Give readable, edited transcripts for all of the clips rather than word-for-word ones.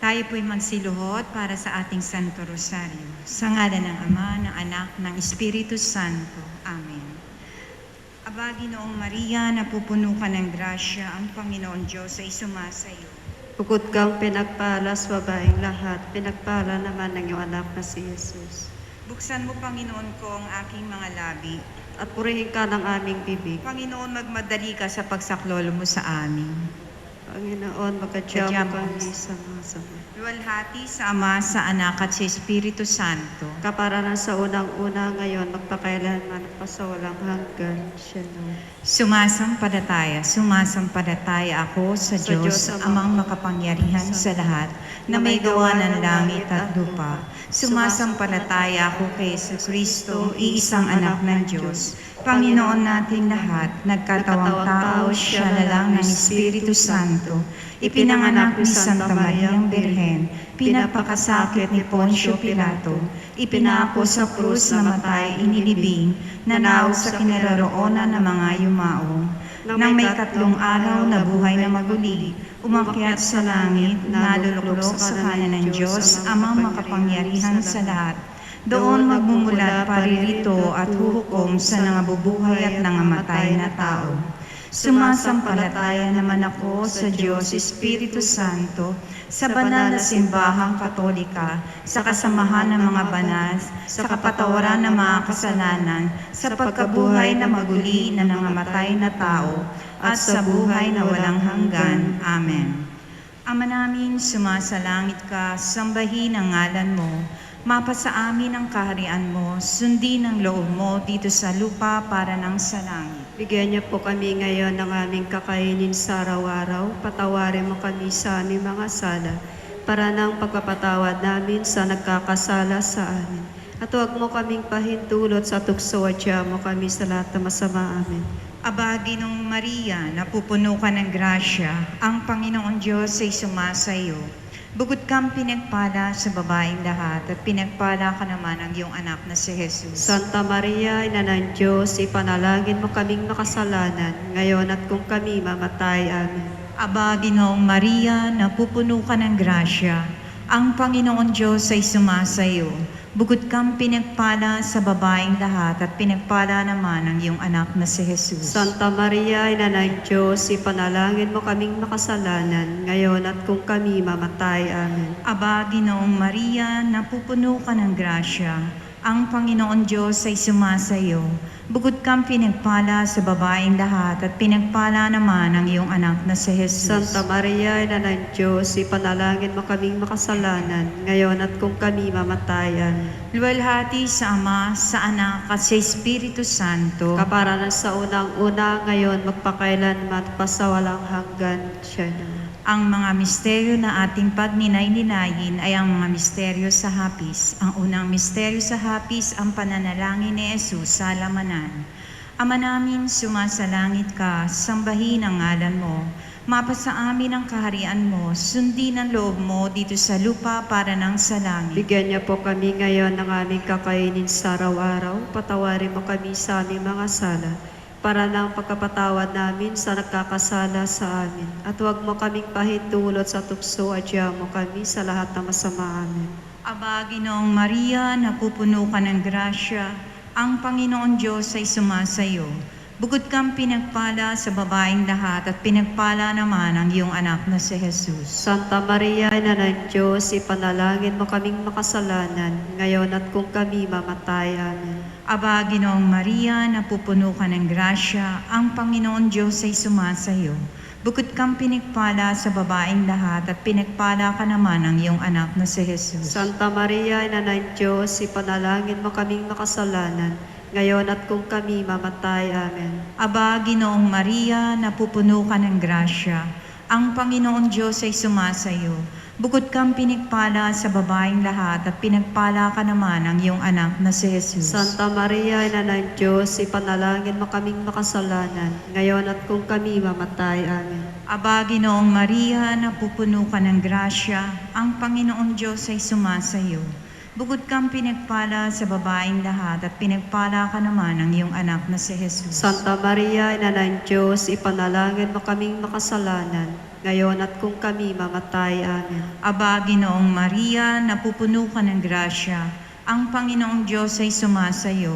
Tayo po'y magsiluhod para sa ating Santo Rosario. Sa ngalan ng Ama, ng Anak, ng Espiritu Santo. Amen. Aba, Ginoong Maria, napupuno ka ng grasya, ang Panginoon Diyos ay sumasa iyo. Bukod kang pinagpala sa babaeng lahat, pinagpala naman ng iyong anak na si Jesus. Buksan mo, Panginoon ko, ang aking mga labi. At purihin ka ng aming bibig. Panginoon, magmadali ka sa pagsaklolo mo sa amin. Panginoon, magkadyamo kami sa mga sama. Luwalhati sa Ama, sa Anak, at sa Espiritu Santo. Kaparanan sa unang-una ngayon, magpakailanman at pasawalang hanggan. Shalom. Sumasampalataya ako sa Diyos, amang makapangyarihan sa lahat, na may gawa ng langit at lupa. Sumasampalataya ako kay Kristo, iisang anak ng Diyos, Panginoon nating lahat, nagkatawang tao, siya na lang ng Espiritu Santo, ipinanganak ni Santa Mariang Birhen, pinapakasakit ni Poncio Pilato, ipinako sa krus na matay, inilibing, nanaw sa kinaroroonan ng mga yumaong. Nang may 3 araw na buhay na maguli, umakyat sa langit, naluluklok sa kanan ng Diyos, amang makapangyarihan sa lahat. Doon magmumulat paririto at huhukom sa nangabubuhay at nangamatay na tao. Sumasampalataya naman ako sa Diyos Espiritu Santo, sa banal na simbahang katolika, sa kasamahan ng mga banal, sa kapatawaran ng mga kasalanan, sa pagkabuhay na maguli na nangamatay na tao, at sa buhay na walang hanggan. Amen. Ama namin, sumasalangit ka, sambahin ang ngalan mo. Mapasa amin ang kaharian mo, sundin ang loob mo dito sa lupa para nang sa langit. Bigyan niyo po kami ngayon ng aming kakainin sa araw-araw. Patawarin mo kami sa aming mga sala, para ng pagpapatawad namin sa nagkakasala sa amin. At huwag mo kaming pahintulot sa tukso at mo kami sa lahat ng masama. Amen. Aba, Ginoong Maria, napupuno ka ng grasya, ang Panginoon Diyos ay sumasa iyo. Bukod kang pinagpala sa babaeng lahat, at pinagpala ka naman ang iyong anak na si Jesus. Santa Maria, Ina ng Diyos, ipanalangin mo kaming makasalanan, ngayon at kung kami mamatay. Amen. Aba, Ginoong Maria, napupuno ka ng grasya, ang Panginoon Diyos ay sumasa iyo. Bukod kang pinagpala sa babaeng lahat, at pinagpala naman ang iyong anak na si Jesus. Santa Maria, Ina ng Diyos, ipanalangin mo kaming makasalanan, ngayon at kung kami mamatay. Amen. Aba, Ginoong Maria, napupuno ka ng grasya, ang Panginoon Diyos ay sumasa iyo. Bukod kang pinagpala sa babaeng lahat, at pinagpala naman ang iyong anak na si Jesus. Santa Maria, Ina ng Diyos, ipanalangin mo kaming makasalanan, ngayon at kung kami mamatay. Amen. Luwalhati sa Ama, sa Anak, at sa Espiritu Santo. Kaparanan sa unang-una, ngayon magpakailanman at pasawalang hanggan. Shalom. Ang mga misteryo na ating pagninay-ninayin ay ang mga misteryo sa hapis. Ang unang misteryo sa hapis, ang pananalangin ni Jesus sa lamanan. Ama namin, sumasalangit ka, sambahin ang ngalan mo. Mapasa amin ang kaharian mo, sundin ang loob mo dito sa lupa para nang sa langit. Bigyan niyo po kami ngayon ng aming kakainin sa araw-araw. Patawarin mo kami sa aming mga sala, para ng pagkapatawad namin sa nagkakasala sa amin. At huwag mo kaming pahintulot sa tukso at mo kami sa lahat ng masama. Amen. Aba, Ginoong Maria, napupuno ka ng grasya, ang Panginoon Diyos ay sumasa iyo. Bukod kang pinagpala sa babaeng lahat, at pinagpala naman ang iyong anak na si Jesus. Santa Maria, Ina ng Diyos, ipanalangin mo kaming makasalanan, ngayon at kung kami mamatay. Amen. Aba, Ginoong Maria, napupuno ka ng grasya, ang Panginoon Diyos ay sumasa iyo. Bukod kang pinagpala sa babaeng lahat, at pinagpala ka naman ang iyong anak na si Jesus. Santa Maria, Ina ng Diyos, ipanalangin mo kaming makasalanan, ngayon at kung kami mamatay. Amen. Aba, Ginoong Maria, napupuno ka ng grasya, ang Panginoon Diyos ay sumasa iyo. Bukod kang pinagpala sa babaeng lahat, at pinagpala ka naman ang iyong anak na si Jesus. Santa Maria, Ina ng Diyos, ipanalangin mo kaming makasalanan, ngayon at kung kami mamatay. Amen. Aba, Ginoong Maria, napupuno ka ng grasya, ang Panginoon Diyos ay sumasa iyo. Bukod kang pinagpala sa babaeng lahat, at pinagpala ka naman ang iyong anak na si Jesus. Santa Maria, Ina ng Diyos, ipanalangin mo kaming makasalanan, ngayon at kung kami mamatay. Amen. Aba, Ginoong Maria, napupuno ka ng grasya, ang Panginoong Diyos ay sumasayo.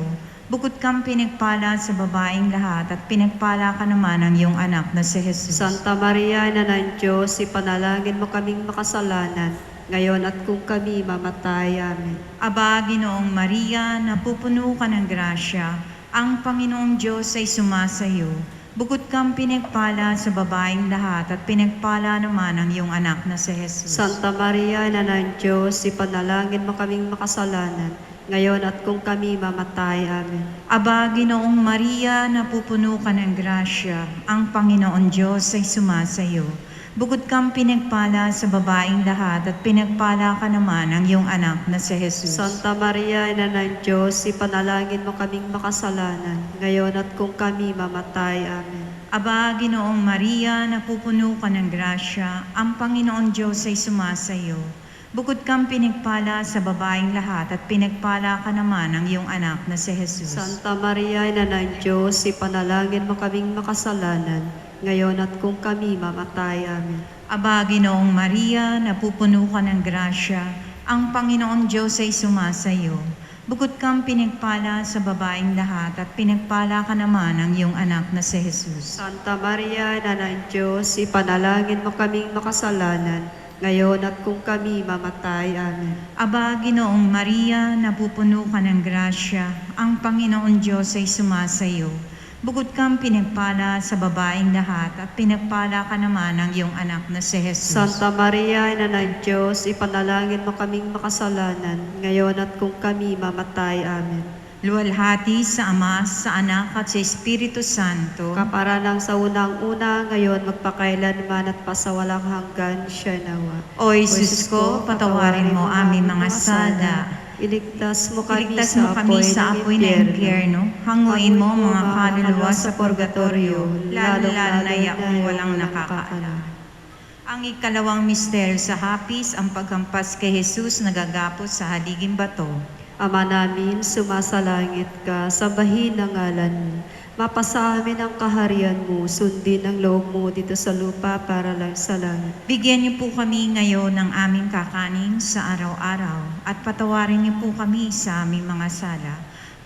Bukod kang pinagpala sa babaeng lahat at pinagpala ka naman ang iyong anak na si Jesus. Santa Maria, Ina ng Diyos, ipanalangin mo kaming makasalanan, ngayon at kung kami mamatay. Amen. Aba, Ginoong Maria, napupuno ka ng grasya, ang Panginoong Diyos ay sumasayo. Bukod kang pinagpala sa babaeng lahat at pinagpala naman ang iyong anak na si Jesus. Santa Maria, Ina ng Diyos, ipanalangin mo kaming makasalanan, ngayon at kung kami mamatay. Amen. Aba, Ginoong Maria, napupuno ka ng grasya, ang Panginoon Diyos ay sumasayo. Bukod kang pinagpala sa babaeng lahat at pinagpala ka naman ang iyong anak na si Jesus. Santa Maria, Ina ng Diyos, ipanalangin mo kaming makasalanan, ngayon at kung kami mamatay. Amen. Aba, Ginoong Maria, napupuno ka ng grasya, ang Panginoon Diyos ay sumasayo. Bukod kang pinagpala sa babaeng lahat at pinagpala ka naman ang iyong anak na si Jesus. Santa Maria, Ina ng Diyos, ipanalangin mo kaming makasalanan, ngayon at kung kami mamatay. Amen. Aba, Ginoong Maria, napupuno ka ng grasya, ang Panginoong Diyos ay sumasayo. Bukod kang pinagpala sa babaeng lahat at pinagpala ka naman ang iyong anak na si Jesus. Santa Maria, Ina ng Diyos, ipanalangin mo kaming makasalanan, ngayon at kung kami mamatay. Amen. Aba, Ginoong Maria, napupuno ka ng grasya, ang Panginoon Diyos ay sumasayo. Bukod kang pinagpala sa babaeng lahat at pinagpala ka naman ang iyong anak na si Jesus. Santa Maria, Ina ng Diyos, ipanalangin mo kaming makasalanan, ngayon at kung kami mamatay. Amen. Luwalhati sa Ama, sa Anak at sa Espiritu Santo. Kaparanang sa unang-una, ngayon magpakailanman at pasawalang hanggan, siya nawa. O Jesus ko, patawarin mo aming mga sala. Iligtas mo kami Iligtas mo kami sa apoy ng impyerno. Hanguin mo mga kaluluwa sa purgatorio, lalo-lalo na yaong walang nakakaalam. Ang ikalawang misteryo sa hapis, ang paghampas kay Jesus nagagapos sa haliging bato. Ama namin, sumasalangit ka, sambahin ang ngalan mo. Mapasa amin ang kaharian mo, sundin ang loob mo dito sa lupa para lang sa langit. Bigyan niyo po kami ngayon ng aming kakanin sa araw-araw at patawarin niyo po kami sa aming mga sala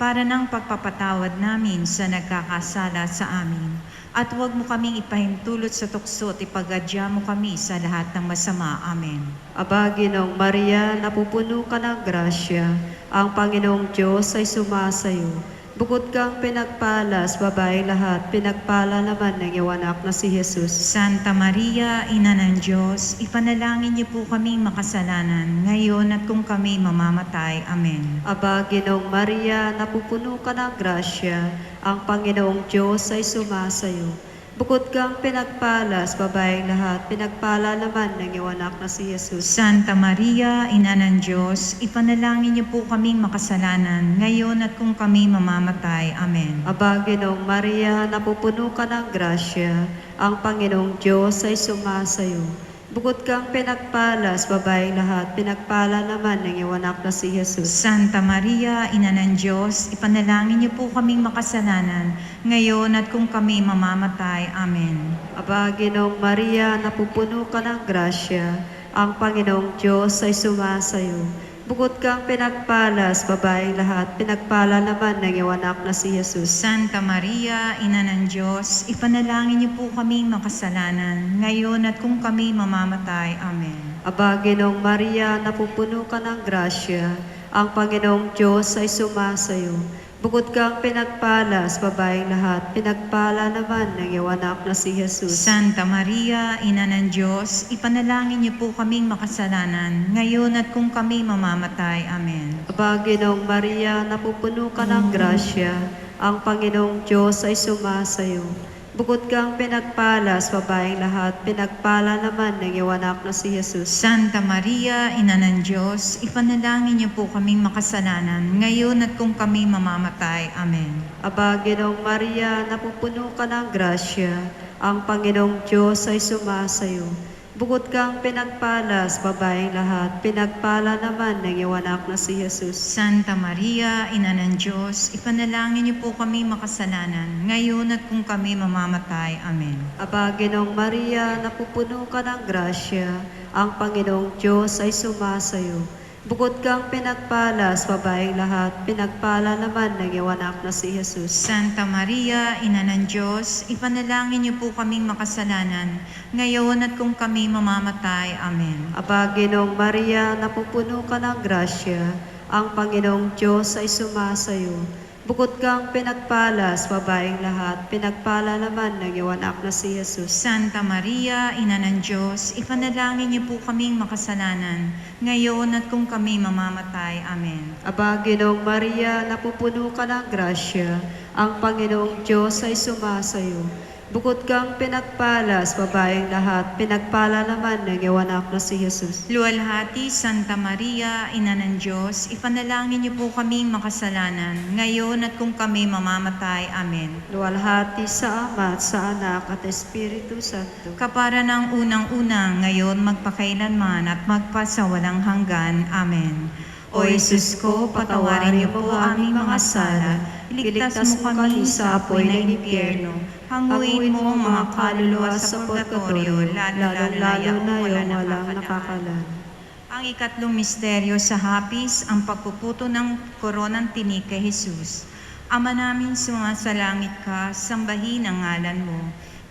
para ng pagpapatawad namin sa nagkakasala sa amin. At huwag mo kaming ipahintulot sa tukso at ipagadya mo kami sa lahat ng masama. Amen. Aba, Ginoong Maria, napupuno ka ng grasya, ang Panginoong Diyos ay sumasayo. Bukod kang pinagpala sa babaeng lahat, pinagpala naman ng iyong anak na si Jesus. Santa Maria, Ina ng Diyos, ipanalangin niyo po kaming makasalanan, ngayon at kung kami mamamatay. Amen. Aba, Ginoong Maria, napupuno ka ng grasya, ang Panginoong Diyos ay sumasayo. Bukod kang pinagpala sa babaeng lahat, pinagpala naman ng iyong anak na si Jesus. Santa Maria, Ina ng Diyos, ipanalangin niyo po kaming makasalanan, ngayon at kung kami mamamatay. Amen. Aba, Ginoong Maria, napupuno ka ng grasya, ang Panginoong Diyos ay sumasayo. Bukod kang pinagpala sa babaeng lahat, pinagpala naman ng iyong anak na si Jesus. Santa Maria, Ina ng Diyos, ipanalangin niyo po kaming makasalanan, ngayon at kung kami mamamatay. Amen. Aba, Ginoong Maria, napupuno ka ng grasya, ang Panginoong Diyos ay sumasayo. Bukod kang pinagpala sa babaeng lahat, pinagpala naman ng iyong anak na si Jesus. Santa Maria, Ina ng Diyos, ipanalangin niyo po kaming makasalanan, ngayon at kung kami mamamatay. Amen. Aba, Ginoong Maria, napupuno ka ng grasya, ang Panginoong Diyos ay sumasayo. Bukod kang pinagpala sa babaeng lahat, pinagpala naman ng iyong anak na si Jesus. Santa Maria, Ina ng Diyos, ipanalangin niyo po kaming makasalanan, ngayon at kung kami mamamatay. Amen. Aba, Ginoong Maria, napupuno ka ng grasya, ang Panginoong Diyos ay sumasayo. Bukod kang pinagpala sa babaeng lahat, pinagpala naman ng iyong anak na si Jesus. Santa Maria, Ina ng Diyos, ipanalangin niyo po kaming makasalanan, ngayon at kung kami mamamatay. Amen. Aba, Ginoong Maria, napupuno ka ng grasya, ang Panginoong Diyos ay sumasayo. Bukod kang pinagpala sa babaeng lahat, pinagpala naman ng iyong anak na si Jesus. Santa Maria, Ina ng Diyos, ipanalangin niyo po kami makasalanan, ngayon at kung kami mamamatay. Amen. Aba, Ginoong Maria, napupuno ka ng grasya, ang Panginoong Diyos ay sumasayo. Bukod kang pinagpala sa babaeng lahat, pinagpala naman ng iyong anak na si Jesus. Santa Maria, Ina ng Diyos, ipanalangin niyo po kaming makasalanan, ngayon at kung kami mamamatay. Amen. Aba, Ginoong Maria, napupuno ka ng grasya, ang Panginoong Diyos ay sumasayo. Bukod kang pinagpala sa babaeng lahat, pinagpala naman ng iyong anak na si Jesus. Santa Maria, Ina ng Diyos, ipanalangin niyo po kaming makasalanan, ngayon at kung kami mamamatay. Amen. Aba, Ginoong Maria, napupuno ka ng grasya, ang Panginoong Diyos ay sumasayo. Bukod kang pinagpala sa babaeng lahat, pinagpala naman ng iyong anak na si Jesus. Luwalhati, Santa Maria, Ina ng Diyos, ipanalangin niyo po kaming makasalanan, ngayon at kung kami mamamatay. Amen. Luwalhati sa Ama at sa Anak at Espiritu Santo. Kapara ng unang-unang, ngayon magpakailanman at magpasawalang hanggan. Amen. O Jesus ko, patawarin niyo po aming mga sala, iligtas mo kami sa apoy ng impyerno, hanguin mo ang mga kaluluwa sa purgatorio, lalo-lalo na yung walang nakakalan. Ang ikatlong misteryo sa hapis, ang pagpuputo ng koronang tinik kay Jesus. Ama namin sumasalangit ka, sambahin ang ngalan mo.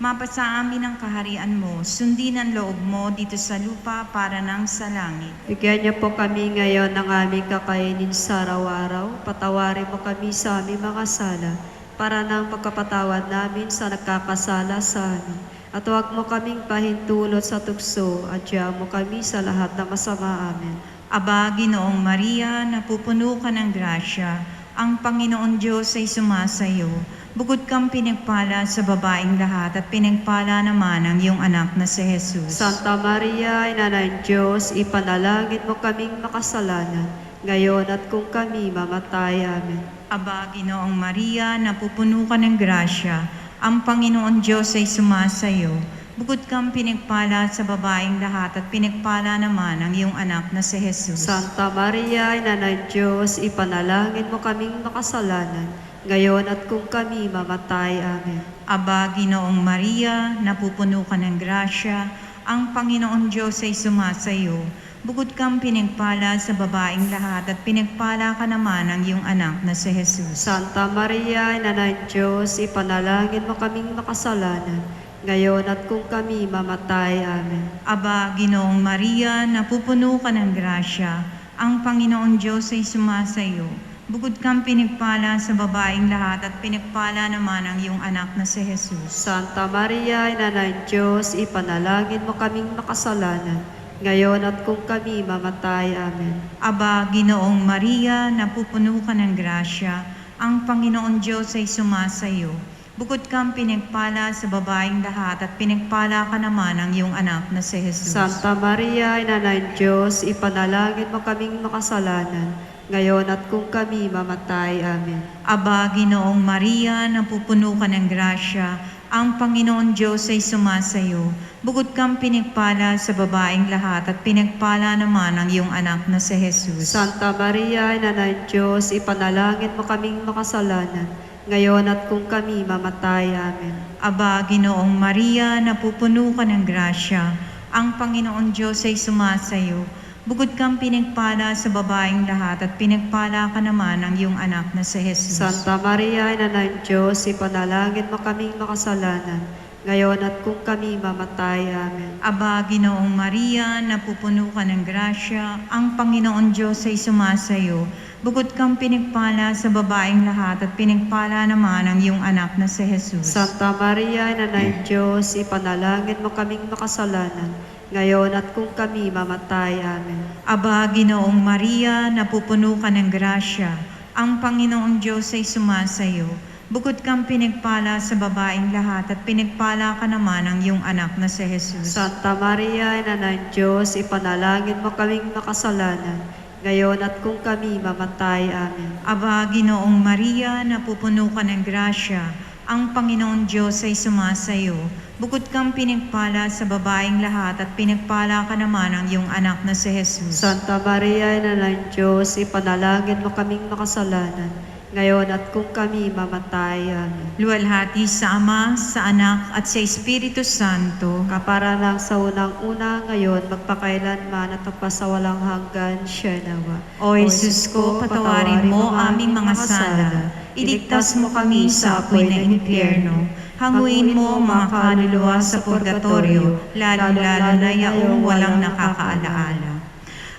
Mapasa amin ang kaharian mo, sundin ang loob mo dito sa lupa para nang sa langit. Bigyan niyo po kami ngayon ng aming kakainin sa araw-araw. Patawarin mo kami sa aming mga sala, para nang pagkapatawad namin sa nagkakasala sa amin. At huwag mo kaming pahintulot sa tukso, at diyan mo kami sa lahat na masama. Amen. Aba, Ginoong Maria, napupuno ka ng grasya, ang Panginoon Diyos ay sumasayo. Bukod kang pinagpala sa babaeng lahat at pinagpala naman ang iyong anak na si Jesus. Santa Maria, Ina ng Diyos, ipanalangin mo kaming makasalanan, ngayon at kung kami mamatay. Amen. Aba, Ginoong Maria, napupuno ka ng grasya, ang Panginoon Diyos ay sumasayo. Bukod kang pinagpala sa babaeng lahat at pinagpala naman ang iyong anak na si Jesus. Santa Maria, Ina ng Diyos, ipanalangin mo kaming makasalanan, ngayon at kung kami mamatay. Amen. Aba, Ginoong Maria, napupuno ka ng grasya, ang Panginoon Diyos ay sumasayo. Bukod kang pinagpala sa babaeng lahat at pinagpala ka naman ang iyong anak na si Jesus. Santa Maria, Ina ng Diyos, ipanalangin mo kaming makasalanan, ngayon at kung kami mamatay. Amen. Aba, Ginoong Maria, napupuno ka ng grasya, ang Panginoon Diyos ay sumasayo. Bukod kang pinagpala sa babaeng lahat at pinagpala naman ang iyong anak na si Jesus. Santa Maria, Ina ng Diyos, ipanalangin mo kaming makasalanan, ngayon at kung kami mamatay. Amen. Aba, Ginoong Maria, napupuno ka ng grasya, ang Panginoon Diyos ay sumasayo. Bukod kang pinagpala sa babaeng lahat at pinagpala ka naman ang iyong anak na si Jesus. Santa Maria, Ina ng Diyos, ipanalangin mo kaming makasalanan, ngayon at kung kami mamatay. Amen. Aba, Ginoong Maria, napupuno ka ng grasya, ang Panginoon Diyos ay sumasayo. Bukod kang pinagpala sa babaeng lahat at pinagpala naman ang iyong anak na si Jesus. Santa Maria, Ina ng Diyos, ipanalangin mo kaming makasalanan, ngayon at kung kami mamatay. Amen. Aba, Ginoong Maria, napupuno ka ng grasya, ang Panginoon Diyos ay sumasayo. Bukod kang pinagpala sa babaeng lahat at pinagpala ka naman ang iyong anak na si Jesus. Santa Maria, Ina ng Diyos, ipanalangin mo kaming makasalanan, ngayon at kung kami mamatay. Amen. Aba, Ginoong Maria, napupuno ka ng grasya, ang Panginoon Diyos ay sumasayo. Bukod kang pinagpala sa babaeng lahat at pinagpala naman ang iyong anak na si Jesus. Santa Maria, Ina ng Diyos, ipanalangin mo kaming makasalanan, ngayon at kung kami mamatay. Amen. Aba, Ginoong Maria, napupuno ka ng grasya, ang Panginoong Diyos ay sumasayo. Bukod kang pinagpala sa babaeng lahat at pinagpala ka naman ang iyong anak na si Jesus. Santa Maria, Ina ng Diyos, ipanalangin mo kaming makasalanan, ngayon at kung kami mamatay. Amen. Aba, Ginoong Maria, napupuno ka ng grasya, ang Panginoong Diyos ay sumasayo. Bukod kang pinagpala sa babaeng lahat at pinagpala ka naman ang iyong anak na si Jesus. Santa Maria, Ina ng Diyos, ipanalangin mo kaming makasalanan, ngayon at kung kami mamatay. Amen. Luwalhati sa Ama, sa Anak, at sa Espiritu Santo. Kapara lang sa unang-una ngayon, magpakailanman at magpasawalang hanggan, siya nawa. O Jesus ko, patawarin mo aming mga sala. Iligtas mo kami sa apoy na impyerno. Hanguin mo mga kaluluwa sa purgatorio, lalo-lalo na yaong walang nakakaalaala.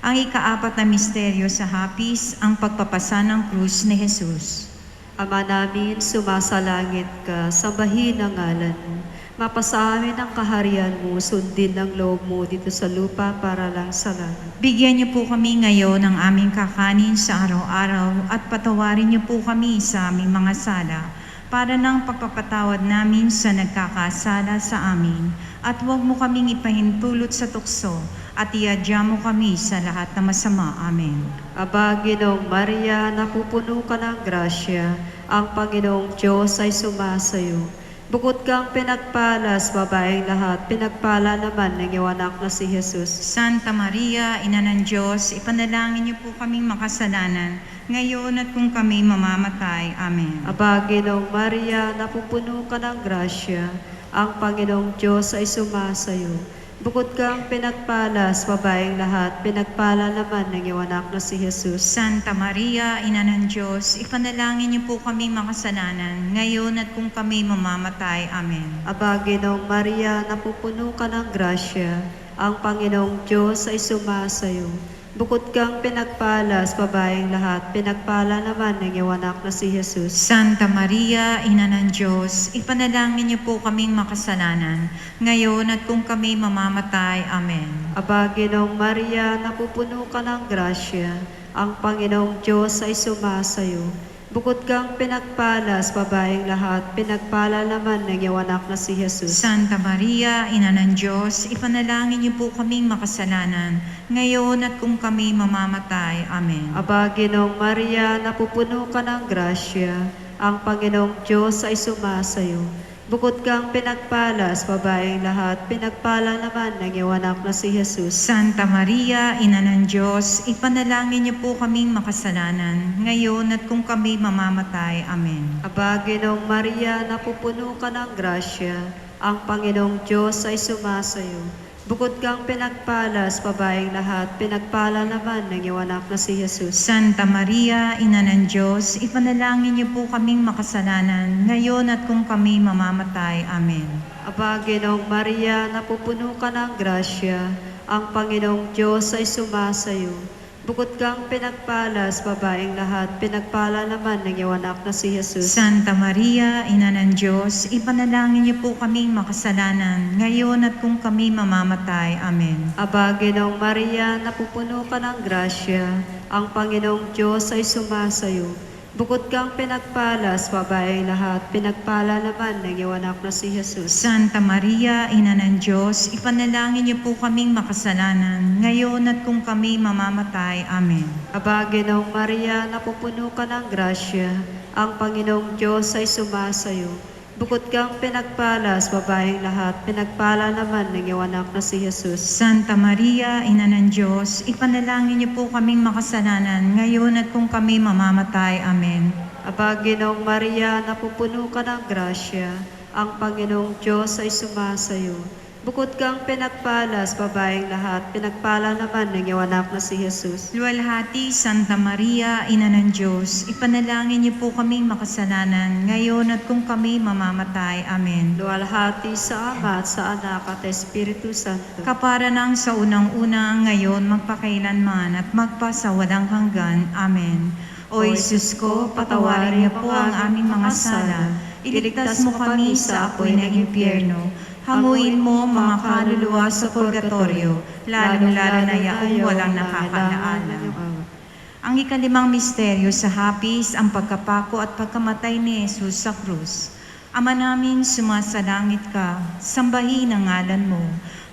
Ang ikaapat na misteryo sa hapis, ang pagpapasa ng krus ni Jesus. Ama namin, sumasalangit ka, sambahin ang ngalan mo. Mapasa amin ang kaharian mo, sundin ang loob mo dito sa lupa para lang sa langit. Bigyan niyo po kami ngayon ng aming kakanin sa araw-araw at patawarin niyo po kami sa aming mga sala para ng pagpapatawad namin sa nagkakasala sa amin. At huwag mo kaming ipahintulot sa tukso at iadya mo kami sa lahat na masama. Amen. Aba, Ginoong Maria, napupuno ka ng grasya, ang Panginoong Diyos ay sumasayo. Bukod kang pinagpala sa babaeng lahat, pinagpala naman ng iyong anak na si Jesus. Santa Maria, Ina ng Diyos, ipanalangin niyo po kaming makasalanan, ngayon at kung kami mamamatay. Amen. Aba, Ginoong Maria, napupuno ka ng grasya, ang Panginoong Diyos ay sumasayo. Bukod kang pinagpala sa babaeng lahat, pinagpala naman ng iyong anak na si Jesus. Santa Maria, Ina ng Diyos, ipanalangin niyo po kaming makasalanan, ngayon at kung kami mamamatay. Amen. Aba, Ginoong Maria, napupuno ka ng grasya, ang Panginoong Diyos ay sumasayo. Bukod kang pinagpala sa babaeng lahat, pinagpala naman ng iyong anak na si Jesus. Santa Maria, Ina ng Diyos, ipanalangin niyo po kaming makasalanan, ngayon at kung kami mamamatay. Amen. Aba, Ginoong Maria, napupuno ka ng grasya, ang Panginoong Diyos ay sumasayo. Bukod kang pinagpala sa babaeng lahat, pinagpala naman ng iyong anak na si Jesus. Santa Maria, Ina ng Diyos, ipanalangin niyo po kaming makasalanan, ngayon at kung kami mamamatay. Amen. Aba, Ginoong Maria, napupuno ka ng grasya, ang Panginoong Diyos ay sumasayo. Bukod kang pinagpala sa babaeng lahat, pinagpala naman ng iyong anak na si Jesus. Santa Maria, Ina ng Diyos, ipanalangin niyo po kaming makasalanan, ngayon at kung kami mamamatay. Amen. Aba, Ginoong Maria, napupuno ka ng grasya, ang Panginoong Diyos ay sumasayo. Bukod kang pinagpala sa babaeng lahat, pinagpala naman ng iyong anak na si Jesus. Santa Maria, Ina ng Diyos, ipanalangin niyo po kaming makasalanan, ngayon at kung kami mamamatay. Amen. Aba, Ginoong Maria, napupuno ka ng grasya, ang Panginoong Diyos ay sumasayo. Bukod kang pinagpala sa babaeng lahat, pinagpala naman ng iyong anak na si Jesus. Santa Maria, Ina ng Diyos, ipanalangin niyo po kaming makasalanan, ngayon at kung kami mamamatay. Amen. Aba, Ginoong Maria, napupuno ka ng grasya, ang Panginoong Diyos ay sumasayo. Bukod kang pinagpala sa babaeng lahat, pinagpala naman ng iyong anak na si Jesus. Santa Maria, Ina ng Diyos, ipanalangin niyo po kaming makasalanan, ngayon at kung kami mamamatay. Amen. Aba, Ginoong Maria, napupuno ka ng grasya, ang Panginoong Diyos ay sumasayo. Bukod kang pinagpala sa babaeng lahat, pinagpala naman ng iyong anak na si Jesus. Santa Maria, Ina ng Diyos, ipanalangin niyo po kaming makasalanan, ngayon at kung kami mamamatay. Amen. Aba, Ginoong Maria, napupuno ka ng grasya, ang Panginoong Diyos ay sumasayo. Bukod kang pinagpala sa babaeng lahat, pinagpala naman ng iyong anak na si Jesus. Luwalhati, Santa Maria, Ina ng Diyos, ipanalangin niyo po kaming makasalanan, ngayon at kung kami mamamatay. Amen. Luwalhati sa Ama at sa Anak at Espiritu Santo. Kapara ng sa unang-una, ngayon, magpakailanman at magpasawalang hanggan. Amen. O Jesus ko, patawarin niyo po ang aming mga sala. Iligtas mo kami sa apoy ng impyerno. Hanguin mo mga kaluluwa sa purgatorio, lalo-lalo na yaong walang nakakaalaala. Ang ikalimang misteryo sa hapis, ang pagkapako at pagkamatay ni Jesus sa krus. Ama namin, sumasalangit ka, sambahin ang ngalan mo.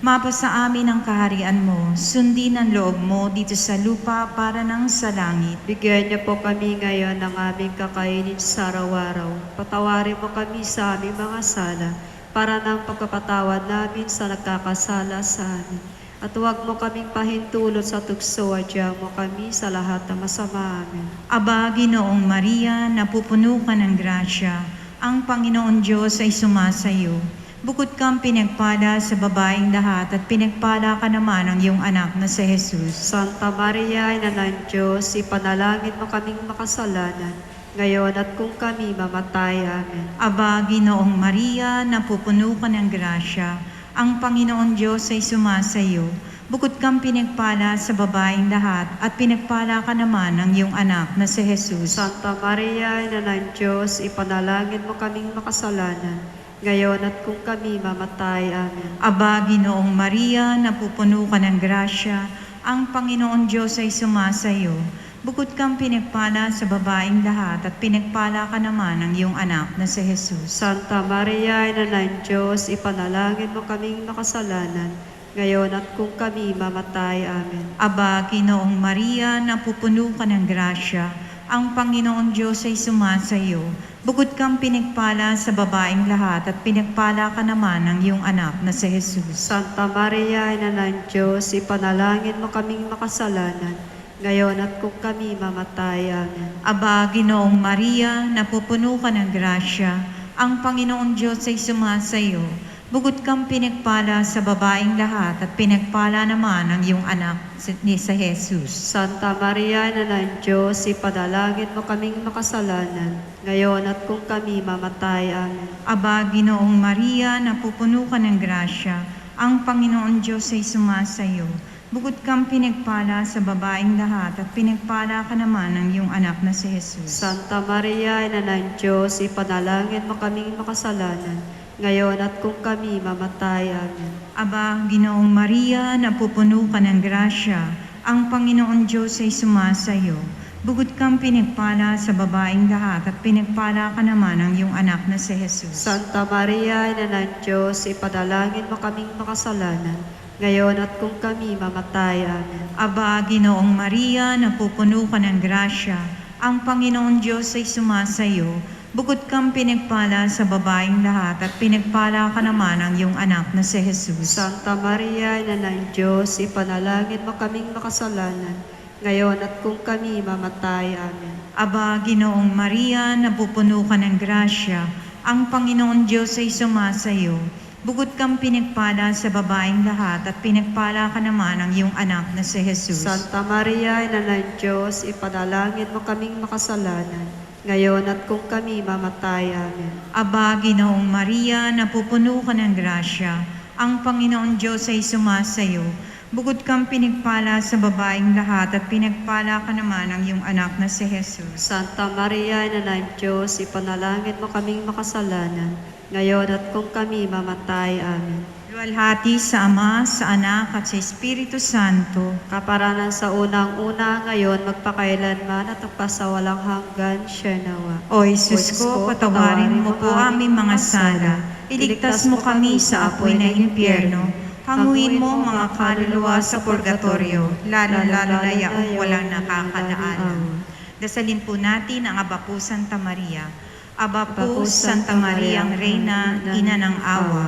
Mapasa amin ang kaharian mo, sundin ang loob mo dito sa lupa para nang sa langit. Bigyan niyo po kami ngayon ng aming kakainin sa araw-araw. Patawarin mo kami sa aming mga sala, para ng pagpapatawad namin sa nagkakasala sa amin. At huwag mo kaming pahintulot sa tukso, adya mo kami sa lahat ng masama. Amen. Aba, Ginoong Maria, napupuno ka ng grasya, ang Panginoon Diyos ay sumasayo. Bukod kang pinagpala sa babaeng lahat at pinagpala ka naman ang iyong anak na si Jesus. Santa Maria, Ina ng Diyos, ipanalangin mo kaming makasalanan, ngayon at kung kami mamatay. Amen. Aba, Ginoong Maria, napupuno ka ng grasya, ang Panginoon Diyos ay sumasayo. Bukod kang pinagpala sa babaeng lahat at pinagpala ka naman ang iyong anak na si Jesus. Santa Maria, Ina ng Diyos, ipanalangin mo kaming makasalanan, ngayon at kung kami mamatay. Amen. Aba, Ginoong Maria, napupuno ka ng grasya, ang Panginoon Diyos ay sumasayo. Bukod kang pinagpala sa babaeng lahat at pinagpala ka naman ang iyong anak na si Jesus. Santa Maria, Ina ng Diyos, ipanalangin mo kaming makasalanan, ngayon at kung kami mamatay. Amen. Aba, Ginoong Maria, napupuno ka ng grasya, ang Panginoon Diyos ay sumasayo. Bukod kang pinagpala sa babaeng lahat at pinagpala ka naman ang iyong anak na si Jesus. Santa Maria, Ina ng Diyos, ipanalangin mo kaming makasalanan, ngayon at kung kami mamatay. Amen. Aba, Ginoong Maria, napupuno ka ng grasya, ang Panginoong Diyos ay sumasayo. Bukod kang pinagpala sa babaeng lahat at pinagpala naman ang iyong anak ni sa Jesus. Santa Maria, Ina ng Diyos, ipanalangin mo kaming makasalanan, ngayon at kung kami mamatay. Amen. Aba, Ginoong Maria, napupuno ka ng grasya, ang Panginoon Diyos ay sumasayo. Bukod kang pinagpala sa babaeng lahat at pinagpala ka naman ang iyong anak na si Jesus. Santa Maria, Ina ng Diyos, ipanalangin mo kaming makasalanan, ngayon at kung kami mamatay. Amen. Aba, Ginoong Maria, napupuno ka ng grasya, ang Panginoon Diyos ay sumasayo. Bukod kang pinagpala sa babaeng lahat at pinagpala ka naman ang iyong anak na si Jesus. Santa Maria, Ina ng Diyos, ipanalangin mo kaming makasalanan, ngayon at kung kami mamatay. Amen. Aba, Ginoong Maria, napupuno ka ng grasya, ang Panginoon Diyos ay sumasayo. Bukod kang pinagpala sa babaeng lahat at pinagpala ka naman ang iyong anak na si Jesus. Santa Maria, Ina ng Diyos, ipanalangin mo kaming makasalanan, ngayon at kung kami mamatay. Amen. Aba, Ginoong Maria, napupuno ka ng grasya, ang Panginoon Diyos ay sumasayo. Bukod kang pinagpala sa babaeng lahat at pinagpala ka naman ang iyong anak na si Jesus. Santa Maria, Ina ng Diyos, ipanalangin mo kaming makasalanan, ngayon at kung kami mamatay. Amen. Aba, Ginoong Maria, napupuno ka ng grasya, ang Panginoon Diyos ay sumasayo. Bukod kang pinagpala sa babaeng lahat at pinagpala ka naman ang iyong anak na si Jesus. Santa Maria, Ina ng Diyos, ipanalangin mo kaming makasalanan, ngayon at kung kami mamatay. Amen. Luwalhati sa Ama, sa Anak at sa Espiritu Santo. Kaparanan sa unang-una, ngayon, magpakailanman at magpasawalang hanggan, siya nawa. O Jesus ko, patawarin mo po aming mga sala. Iligtas mo kami sa apoy na impyerno. Hanguin mo mga kaluluwa sa purgatorio, lalo-lalo na yaong walang nakakalaala. Dasalin po natin ang Aba po Santa Maria. Aba po Santa Maria, ang Reyna, Ina ng Awa,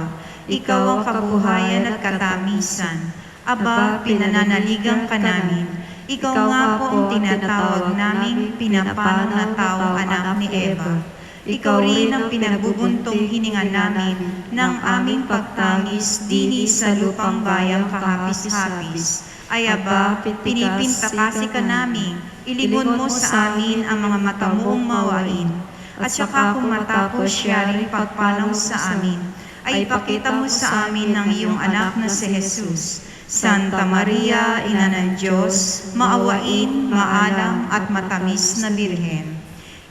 Ikaw ang kabuhayan at katamisan. Aba, pinananaligan ka namin. Ikaw nga po ang tinatawag naming pinapano na taong anak ni Eva. Ikaw rin ang pinagbubuntong hininga namin ng aming pagtangis dini sa lupang bayang kahapis-hapis. Ay aba, pinipintakasi ka namin, ilibon mo sa amin ang mga mata mong mawain. At saka kung matapos siya rin pagpanaw sa amin, ay ipakita mo sa amin ang iyong anak na si Jesus. Santa Maria, Ina ng Diyos, maawain, maalam at matamis na Birhen.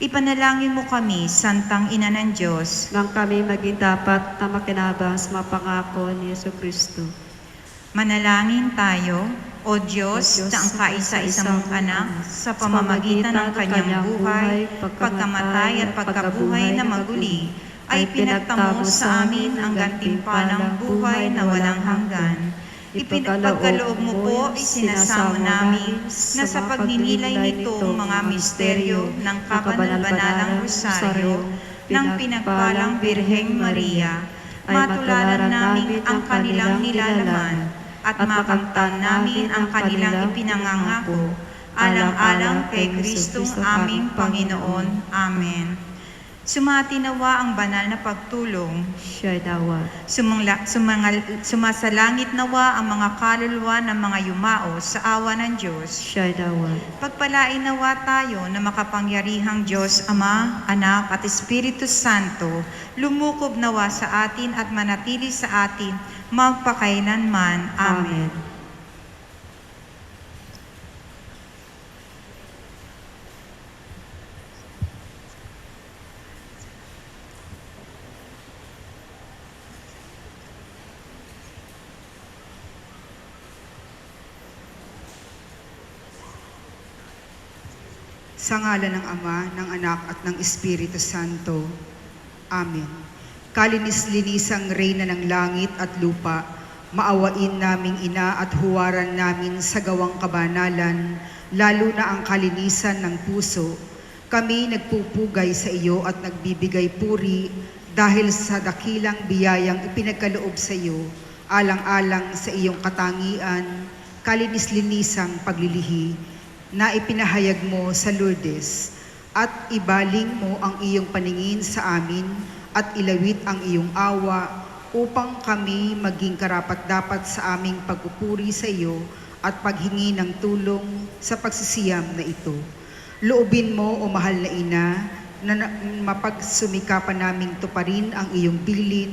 Ipanalangin mo kami, Santang Ina ng Diyos, Nang kami maging dapat na makinabang sa mga pangako ni Jesucristo. manalangin tayo, O Diyos, na ang kaisa-isang mong anak, sa pamamagitan ng kanyang buhay, pagkamatay at pagkabuhay na maguli, ay pinagtamo sa amin ang gantimpalang buhay na walang hanggan. Ipinagkaloob mo po, isinasama namin na sa pagninilay nitong mga misteryo ng kabanal-banalang rosaryo ng pinagpalang Birheng Maria, matularan namin ang kanilang nilalaman, at makamtan namin ang kanilang ipinangangako, alang-alang kay Kristong aming Panginoon. Amen. Sumati nawa ang banal na pagtulong. Siya'y dawa. Sumasalangit nawa ang mga kaluluwa ng mga yumao sa awa ng Diyos. Siya'y dawa. Pagpalain nawa tayo na makapangyarihang Diyos, Ama, Anak at Espiritu Santo, lumukob nawa sa atin at manatili sa atin magpakailanman. Amen. Sa ngalan ng Ama, ng Anak at ng Espiritu Santo. Amen. Kalinis-linisang Reyna ng langit at lupa, maawain naming ina at huwaran namin sa gawang kabanalan, lalo na ang kalinisan ng puso. Kami nagpupugay sa iyo at nagbibigay puri dahil sa dakilang biyayang ipinagkaloob sa iyo, alang-alang sa iyong katangian, kalinis-linisang paglilihi na ipinahayag mo sa Lourdes, at ibaling mo ang iyong paningin sa amin at ilawit ang iyong awa upang kami maging karapat-dapat sa aming pagpupuri sa iyo at paghingi ng tulong sa pagsisiyam na ito. Loobin mo, o mahal na ina, na mapagsumikapan naming tuparin ang iyong bilin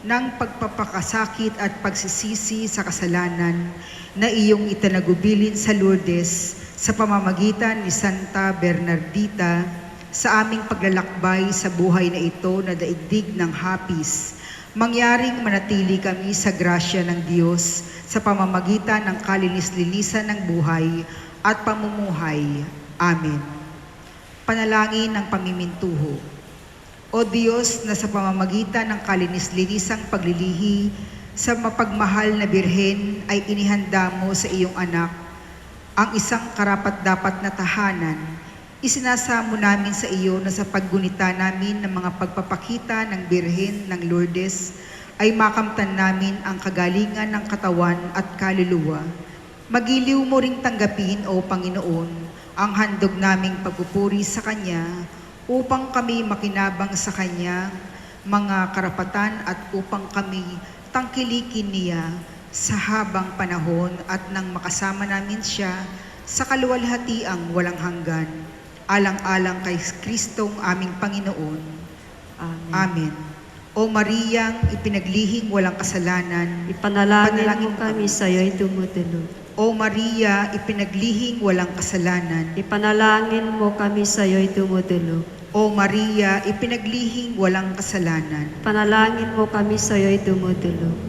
ng pagpapakasakit at pagsisisi sa kasalanan na iyong itanagubilin sa Lourdes sa pamamagitan ni Santa Bernardita sa aming paglalakbay sa buhay na ito na daigdig ng hapis. Mangyaring manatili kami sa grasya ng Diyos sa pamamagitan ng kalinis-linisan ng buhay at pamumuhay. Amen. Panalangin ng pamimintuho. O Diyos, na sa pamamagitan ng kalinis-linisang paglilihi sa mapagmahal na Birhen ay inihanda mo sa iyong anak ang isang karapat-dapat na tahanan, isinasamo namin sa iyo na sa paggunita namin ng mga pagpapakita ng Birhen ng Lourdes ay makamtan namin ang kagalingan ng katawan at kaluluwa. Magiliw mo ring tanggapin, O Panginoon, ang handog naming pagpupuri sa Kanya upang kami makinabang sa Kanya mga karapatan at upang kami tangkilikin niya sa habang panahon at nang makasama namin siya sa kaluwalhatiang walang hanggan, alang-alang kay Kristong aming Panginoon. Amen. Amen. O Mariyang ipinaglihing walang kasalanan, Ipanalangin mo kami sa iyo'y dumudulog. O Maria, ipinaglihing walang kasalanan, Ipanalangin mo kami sa iyo'y dumudulog. O Maria, ipinaglihing walang kasalanan, Panalangin mo kami sa iyo'y dumudulog.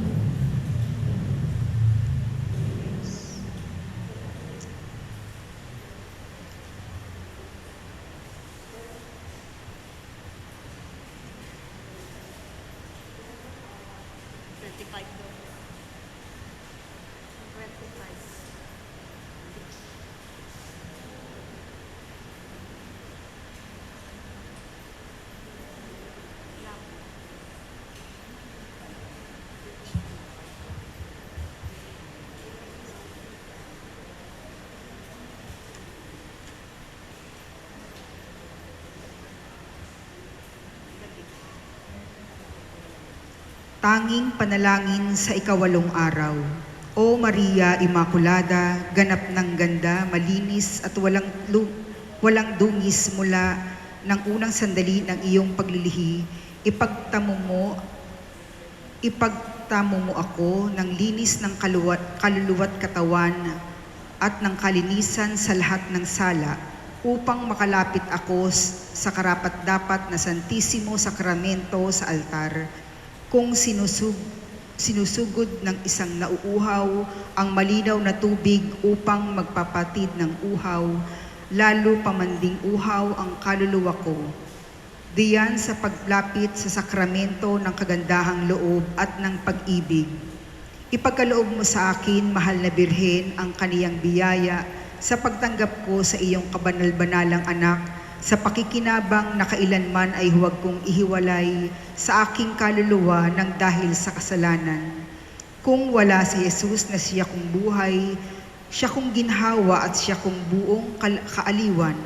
Tanging panalangin sa ikawalong araw. O Maria Immaculada, ganap ng ganda, malinis at walang dungis mula ng unang sandali ng iyong paglilihi, ipagtamo mo ako ng linis ng kaluluwa't katawan at ng kalinisan sa lahat ng sala, upang makalapit ako sa karapat-dapat na Santisimo Sakramento sa altar, kung sinusugod ng isang nauuhaw ang malinaw na tubig upang magpapatid ng uhaw, lalo pamanding uhaw ang kaluluwa ko. Diyan sa paglapit sa sakramento ng kagandahang loob at ng pag-ibig. Ipagkaloob mo sa akin, mahal na Birhen, ang kaniyang biyaya sa pagtanggap ko sa iyong kabanal-banalang anak sa pakikinabang na kailanman ay huwag kong ihiwalay sa aking kaluluwa ng dahil sa kasalanan. Kung wala si Jesus na siya kong buhay, siya kong ginhawa at siya kong buong kaaliwan,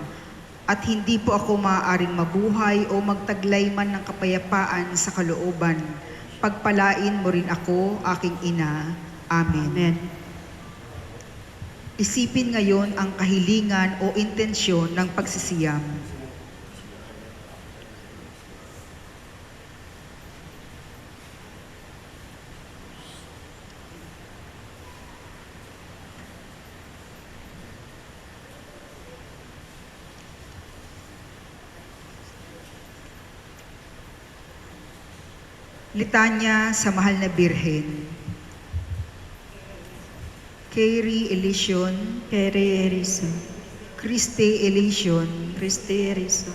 at hindi po ako maaaring mabuhay o magtaglay man ng kapayapaan sa kalooban. Pagpalain mo rin ako, aking ina. Amen. Amen. Isipin ngayon ang kahilingan o intensyon ng pagsisiyam. Litanya sa Mahal na Birhen. Kyrie eleison, Kyrie eleison, Christe eleison, Christe eleison,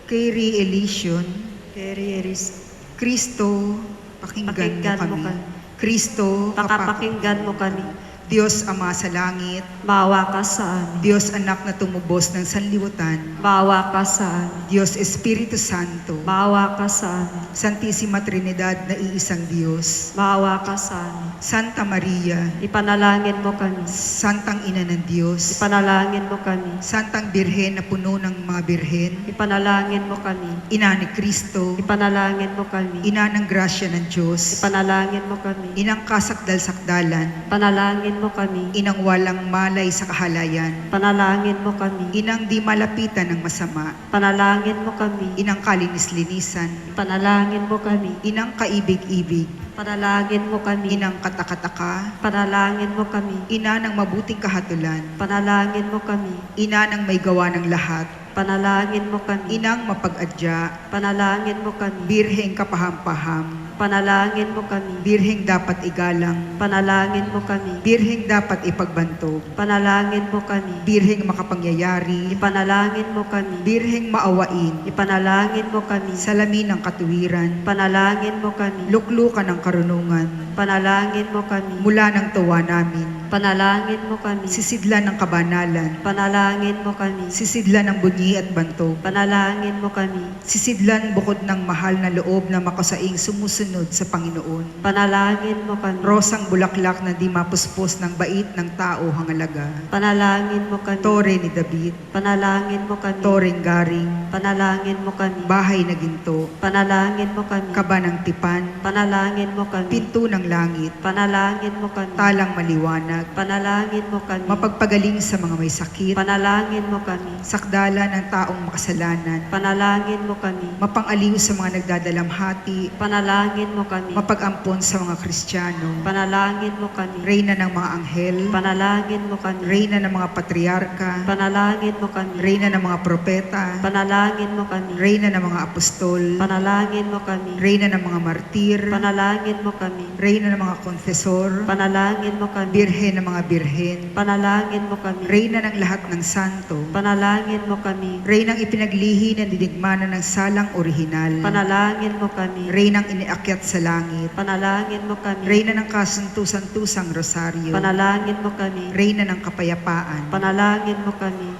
Kyrie eleison, Kyrie eleison. Kristo, pakinggan Pakinggan mo mo kami. kami. Kristo, Pakapakinggan mo kami. Diyos Ama sa langit, Maawa ka sa amin. Diyos Anak na tumubos ng sanlibutan, Maawa ka sa amin. Diyos Espiritu Santo, Maawa ka sa amin. Santissima Trinidad na iisang Diyos, Maawa ka sa amin. Santa Maria, Ipanalangin mo kami. Santang Ina ng Diyos, Ipanalangin mo kami. Santang Birhen na puno ng mga birhen, Ipanalangin mo kami. Ina ni Kristo, Ipanalangin mo kami. Ina ng grasya ng Diyos, Ipanalangin mo kami. Inang kasakdal-sakdalan, Panalangin mo kami. Inang walang malay sa kahalayan, Panalangin mo kami. Inang di malapitan ng masama, Panalangin mo kami. Inang kalinis-linisan, Panalangin mo kami. Inang kaibig-ibig, Panalangin mo kami. Inang katakataka, Panalangin mo kami. Ina ng mabuting kahatulan, Panalangin mo kami. Ina ng may gawa ng lahat, Panalangin mo kami. Inang mapag-adya, Panalangin mo kami. Birheng kapaham-paham, Panalangin mo kami. Birheng dapat igalang, Panalangin mo kami. Birheng dapat ipagbantog, Panalangin mo kami. Birheng makapangyayari, Ipanalangin mo kami. Birheng maawain, Ipanalangin mo kami. salamin ng katuwiran, Panalangin mo kami. luklukan ng karunungan, Panalangin mo kami. mula ng tuwa namin, Panalangin mo kami. sisidlan ng kabanalan, Panalangin mo kami. sisidlan ng bunyi at bantog, Panalangin mo kami. sisidlan bukod ng mahal na loob na makasaing sumusunod sa Panginoon. Panalangin mo kami. Rosang bulaklak na di mapuspos ng bait ng tao hangalaga. Panalangin mo kami. Tore ni David, Panalangin mo kami. toreng garing, Panalangin mo kami. bahay na ginto, Panalangin mo kami. kaba ng tipan, Panalangin mo kami. pinto ng langit, Panalangin mo kami. talang maliwanag, Panalangin mo kami. mapagpagaling sa mga may sakit, Panalangin mo kami. sakdala ng taong makasalanan, Panalangin mo kami. mapangaliw sa mga nagdadalamhati, Panalangin mo kami. mapag-ampon sa mga Kristiyano, Panalangin mo kami. reyna ng mga anghel, Panalangin mo kami. reyna ng mga patriarka, Panalangin mo kami. reyna ng mga propeta, Panalangin mo kami. reyna ng mga apostol, Panalangin mo kami. reyna ng mga martir, Panalangin mo kami. reyna ng mga konfesor, Panalangin mo kami. birhen ng mga birhen, Panalangin mo kami. reyna ng lahat ng santo, Panalangin mo kami. reynang ipinaglihi ng dinigmanan ng salang orihinal, Panalangin mo kami. reynang iniakyat sa langit, Panalangin mo kami. reyna ng kasuntusan-tusang rosaryo, Panalangin mo kami. reyna ng kapayapaan, Panalangin mo kami.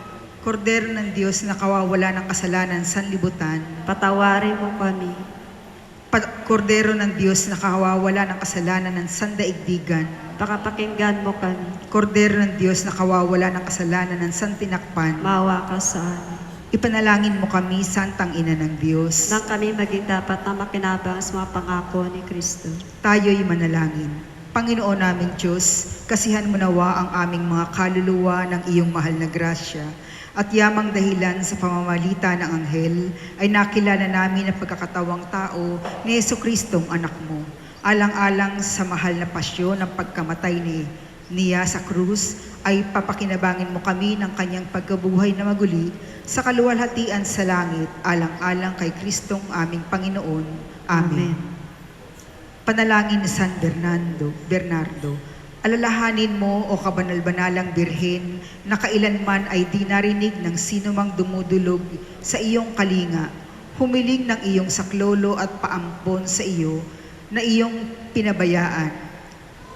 Kordero ng Diyos na kawawala ng kasalanan sanlibutan, Patawarin mo kami. Kordero ng Diyos na kawawala ng kasalanan ng sandaigdigan, Pakapakinggan mo kami. Kordero ng Diyos na kawawala ng kasalanan ng santinakpan, Maawa ka sa amin. ipanalangin mo kami, Santang Ina ng Diyos. Nang kami maging dapat na makinabang sa mga pangako ni Kristo. Tayo'y manalangin. Panginoon naming Diyos, kasihan mo nawa ang aming mga kaluluwa ng iyong mahal na grasya, at yamang dahilan sa pamamalita ng anghel ay nakilala namin ang pagkakatawang tao ni Jesucristong anak mo. Alang-alang sa mahal na pasyon ng pagkamatay niya sa krus, ay papakinabangin mo kami ng kanyang pagkabuhay na maguli sa kaluwalhatian sa langit, alang-alang kay Kristong aming Panginoon. Amen. Panalangin ni San Bernardo, alalahanin mo, o kabanal-banalang birhen, na kailanman ay di narinig ng sinumang dumudulog sa iyong kalinga, humiling ng iyong saklolo at paampon sa iyo na iyong pinabayaan.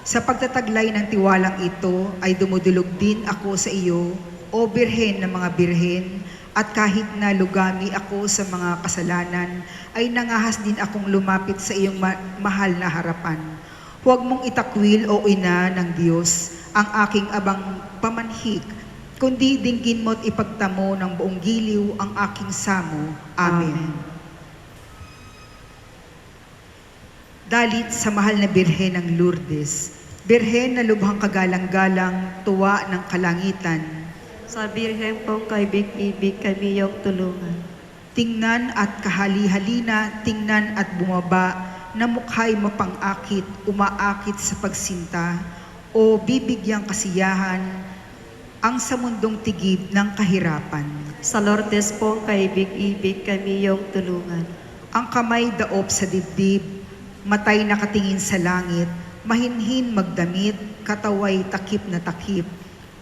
Sa pagtataglay ng tiwalang ito ay dumudulog din ako sa iyo, o birhen ng mga birhen, At kahit na lugami ako sa mga kasalanan, ay nangahas din akong lumapit sa iyong mahal na harapan. Huwag mong itakwil, o Ina ng Diyos, ang aking abang pamanhik, kundi dinggin mo't ipagtamo ng buong giliw ang aking samo. Amen. Dalit sa mahal na Birhen ng Lourdes, Birhen na lubhang kagalang-galang, tuwa ng kalangitan, Sa Birhen pong kaibig-ibig kami iyong tulungan. tingnan at kahali-halina, tingnan at bumaba, na mukha'y mapang-akit, umaakit sa pagsinta, o bibigyang kasiyahan, ang sa mundong tigib ng kahirapan. Sa Lourdes pong kaibig-ibig kami iyong tulungan. Ang kamay daop sa dibdib, matay nakatingin sa langit, mahinhin magdamit, kataway takip na takip,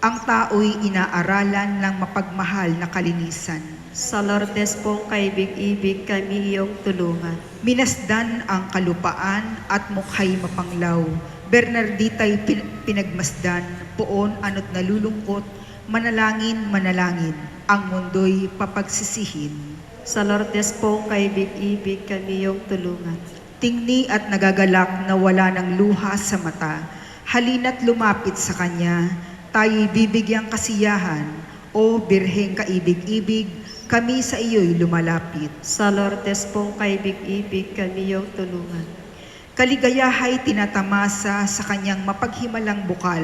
ang tao'y inaaralan ng mapagmahal na kalinisan. Sa Lourdes pong kaibig-ibig kami iyong tulungan. Minasdan ang kalupaan at mukha'y mapanglaw. Bernardita'y pinagmasdan, poon ano't nalulungkot, manalangin, manalangin, ang mundo'y papagsisihin. Sa Lourdes pong kaibig-ibig kami iyong tulungan. Tingni at nagagalak na wala ng luha sa mata, halina't lumapit sa kanya, tayo'y bibigyang kasiyahan, o Birheng kaibig-ibig, kami sa iyo'y lumalapit. Sa Lourdes pong kaibig-ibig kami iyong tulungan. Kaligayahay tinatamasa sa kanyang mapaghimalang bukal.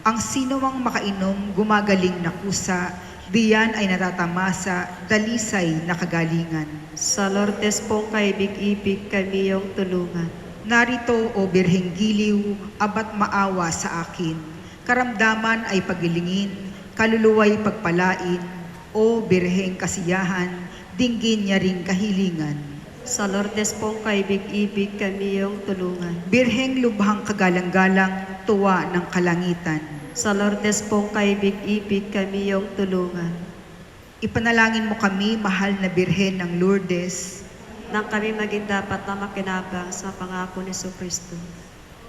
Ang sino mang makainom, gumagaling na kusa, diyan ay natatamasa, dalisay na kagalingan. Sa Lourdes pong kaibig-ibig kami iyong tulungan. Narito, o Birheng giliw, abat maawa sa akin. Karamdaman ay pagilingin, kaluluway pagpalain, o Birheng kasiyahan, dinggin niya ring kahilingan. Sa Lourdes pong kaibig-ibig kami iyong tulungan. Birheng lubhang kagalang-galang, tuwa ng kalangitan. Sa Lourdes pong kaibig-ibig kami iyong tulungan. Ipanalangin mo kami, mahal na Birhen ng Lourdes. Nang kami maging dapat na makinabang sa pangako ni Kristo.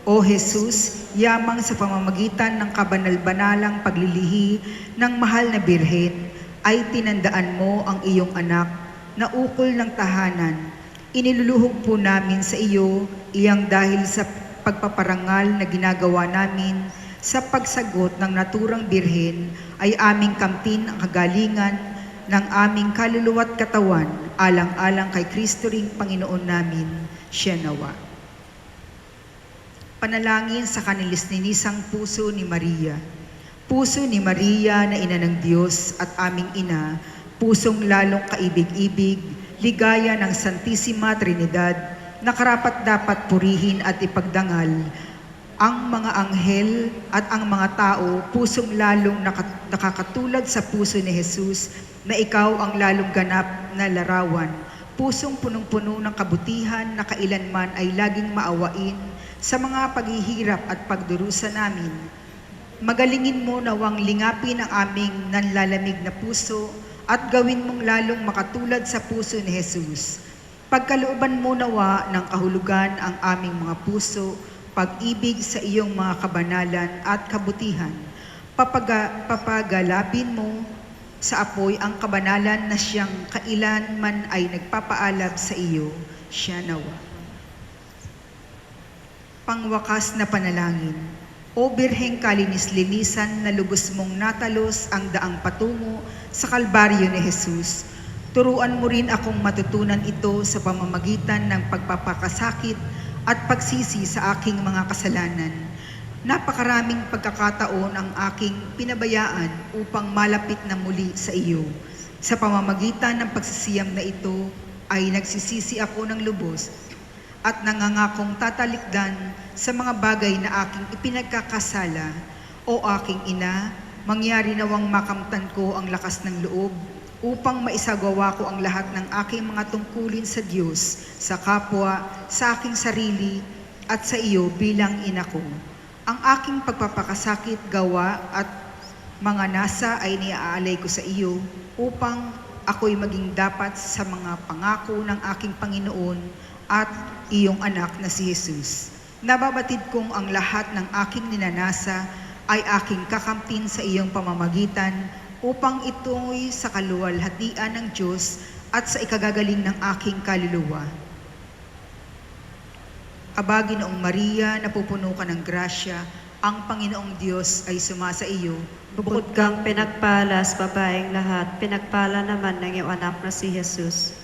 O Jesus, yamang sa pamamagitan ng kabanal-banalang paglilihi ng mahal na Birhen, ay tinandaan mo ang iyong anak na ukol ng tahanan. Iniluluhog po namin sa iyo, iyang dahil sa pagpaparangal na ginagawa namin sa pagsagot ng naturang Birhen, ay aming kamtin ang kagalingan ng aming kaluluwa't katawan, alang-alang kay Kristo ring Panginoon namin, siya nawa. Panalangin sa kanilis-ninisang puso ni Maria. Puso ni Maria na ina ng Diyos at aming ina, pusong lalong kaibig-ibig, ligaya ng Santissima Trinidad, na karapat-dapat purihin at ipagdangal ang mga anghel at ang mga tao, pusong lalong nakakatulad sa puso ni Jesus, na ikaw ang lalong ganap na larawan, pusong punong-puno ng kabutihan na kailanman ay laging maawain sa mga paghihirap at pagdurusa namin. Magalingin mo nawang lingapin ang aming nanlalamig na puso at gawin mong lalong makatulad sa puso ni Jesus. Pagkalooban mo nawa ng kahulugan ang aming mga puso, pag-ibig sa iyong mga kabanalan at kabutihan. Papagalapin mo sa apoy ang kabanalan na siyang kailanman ay nagpapaalab sa iyo, siya nawa. Pangwakas na panalangin. O Birheng kalinis-linisan na lubos mong natalos ang daang patungo sa kalbaryo ni Jesus, turuan mo rin akong matutunan ito sa pamamagitan ng pagpapakasakit at pagsisi sa aking mga kasalanan. Napakaraming pagkakataon ang aking pinabayaan upang malapit na muli sa iyo. Sa pamamagitan ng pagsisiyam na ito ay nagsisisi ako ng lubos at nangangakong tatalikdan sa mga bagay na aking ipinagkakasala. O aking ina, mangyari nawang makamtan ko ang lakas ng loob upang maisagawa ko ang lahat ng aking mga tungkulin sa Diyos, sa kapwa, sa aking sarili, at sa iyo bilang ina ko. Ang aking pagpapakasakit, gawa at mga nasa ay niaalay ko sa iyo upang ako'y maging dapat sa mga pangako ng aking Panginoon at iyong anak na si Jesus. Nababatid kong ang lahat ng aking ninanasa ay aking kakampin sa iyong pamamagitan upang ito'y sa kaluwalhatian ng Diyos at sa ikagagaling ng aking kaluluwa. Aba, Ginoong Maria, napupuno ka ng grasya, ang Panginoong Diyos ay sumasa iyo. Bukod kang pinagpala sa babaeng lahat, pinagpala naman ng iyong anak na si Jesus.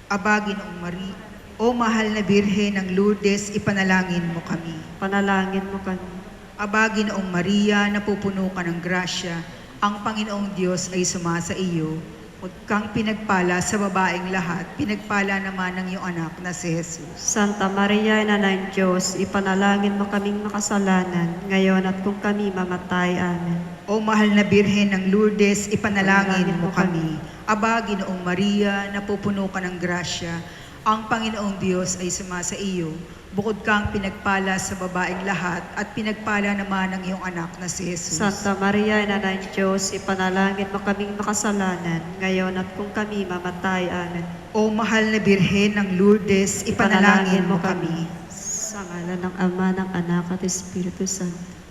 Aba, Ginoong Maria, o mahal na Birhen ng Lourdes, ipanalangin mo kami. Panalangin mo kami. Aba, Ginoong Maria, napupuno ka ng grasya, ang Panginoong Diyos ay sumasa iyo. Huwag kang pinagpala sa babaeng lahat, pinagpala naman ng iyong anak na si Jesus. Santa Maria, Ina ng Diyos, ipanalangin mo kaming makasalanan, ngayon at kung kami mamatay. Amen. O mahal na Birhen ng Lourdes, ipanalangin mo kami. Aba, Ginoong Maria, napupuno ka ng grasya, ang Panginoong Diyos ay sumasa iyo. Bukod kang pinagpala sa babaeng lahat at pinagpala naman ng iyong anak na si Jesus. Santa Maria, Ina ng Diyos, ipanalangin mo kaming makasalanan, ngayon at kung kami mamatay. Amen. O mahal na Birhen ng Lourdes, ipanalangin mo kami. Sa ngalan ng Ama, ng Anak at Espiritu Santo.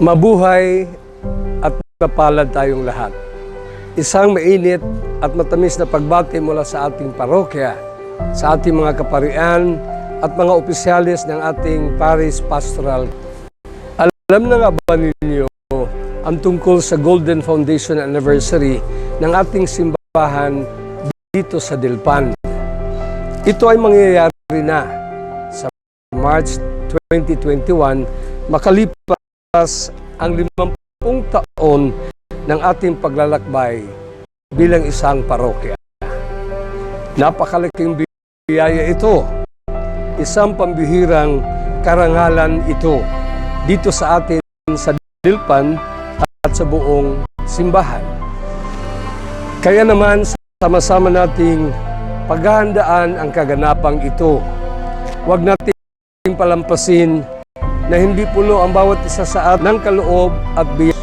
Mabuhay at mapalad tayong lahat. Isang mainit at matamis na pagbati mula sa ating parokya, sa ating mga kaparian at mga opisyalis ng ating Parish Pastoral. Alam na nga ba ninyo ang tungkol sa Golden Foundation Anniversary ng ating simbahan dito sa Dilpan? Ito ay mangyayari na sa March 2021 makalipas ang 50 taon ng ating paglalakbay bilang isang parokya. Napakalaking biyaya ito. Isang pambihirang karangalan ito dito sa atin sa Dilpan at sa buong simbahan. Kaya naman sama-sama nating paghahandaan ang kaganapang ito. Huwag nating palampasin na hindi puno ang bawat isa sa atin ng kaloob at biyaya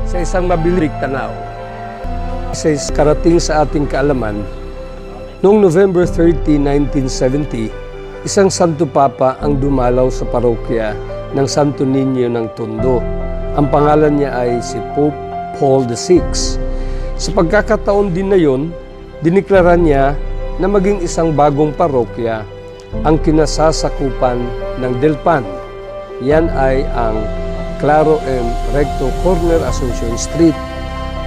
sa isang mabilig tanaw. Sa karating sa ating kaalaman, noong November 30, 1970, isang Santo Papa ang dumalaw sa parokya ng Santo Niño ng Tondo. Ang pangalan niya ay si Pope Paul VI. Sa pagkakataon din na yon, diniklara niya na maging isang bagong parokya ang kinasasakupan ng Dilpan. Yan ay ang Claro and Recto Corner, Asuncion Street,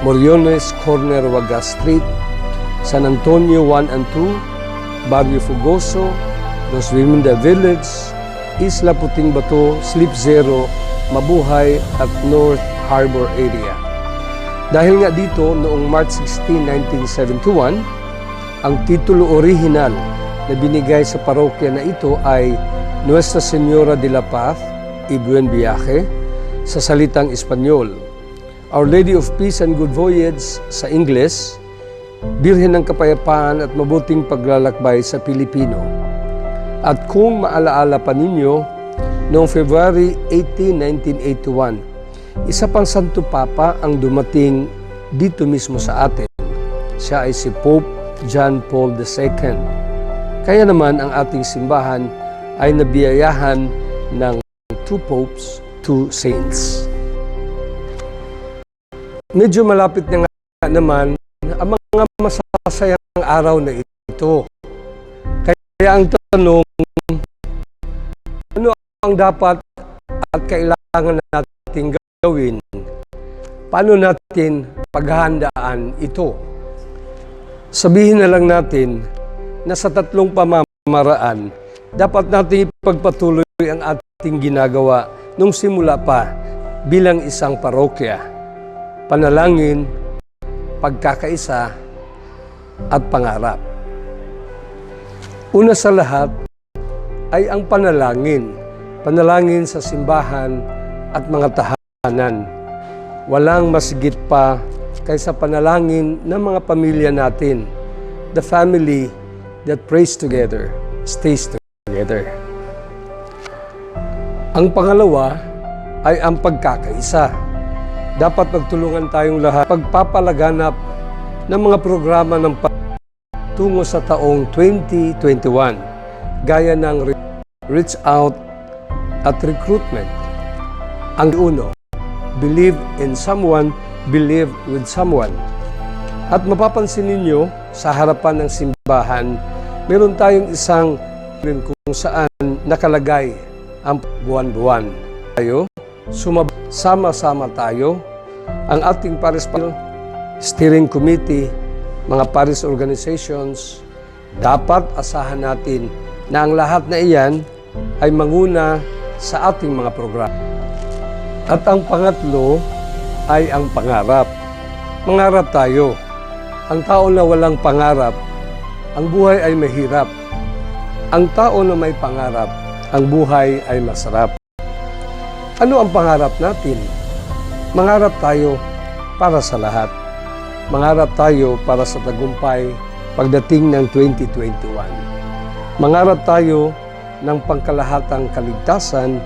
Moriones Corner, Wagas Street, San Antonio 1 and 2, Barrio Fugoso, Los Viminda Village, Isla Puting Bato, Slip Zero, Mabuhay at North Harbor area. Dahil nga dito, noong March 16, 1971, ang titulo original na binigay sa parokya na ito ay Nuestra Señora de la Paz y Buen Viaje sa salitang Espanyol, Our Lady of Peace and Good Voyage sa Ingles, Birhen ng Kapayapaan at Mabuting Paglalakbay sa Pilipino. At kung maalaala pa ninyo, noong February 18, 1981, isa pang Santo Papa ang dumating dito mismo sa atin. Siya ay si Pope John Paul II. Kaya naman ang ating simbahan ay nabiyayahan ng 2 popes, 2 saints. Medyo malapit na nga naman ang mga masasayang araw na ito. Kaya ang tanong, ano ang dapat at kailangan natin gawin? Paano natin paghahandaan ito? Sabihin na lang natin na sa 3 pamamaraan, dapat natin ipagpatuloy ang ating ginagawa nung simula pa bilang isang parokya, panalangin, pagkakaisa, at pangarap. Una sa lahat ay ang panalangin. Panalangin sa simbahan at mga tahanan. Walang masigit pa kaysa panalangin ng mga pamilya natin. The family that prays together, stays together. Ang pangalawa ay ang pagkakaisa. Dapat magtulungan tayong lahat pagpapalaganap ng mga programa ng tungo sa taong 2021, gaya ng Reach Out at Recruitment. Ang uno, believe in someone, believe with someone. At mapapansin ninyo, sa harapan ng simbahan, meron tayong isang kung saan nakalagay ang buwan-buwan. Tayo, sama-sama tayo, ang ating Paris Steering Committee, mga Paris organizations, dapat asahan natin na ang lahat na iyan ay manguna sa ating mga programa. At ang pangatlo ay ang pangarap. Mangarap tayo. Ang tao na walang pangarap, ang buhay ay mahirap. Ang tao na may pangarap, ang buhay ay masarap. Ano ang pangarap natin? Mangarap tayo para sa lahat. Mangarap tayo para sa tagumpay pagdating ng 2021. Mangarap tayo ng pangkalahatang kaligtasan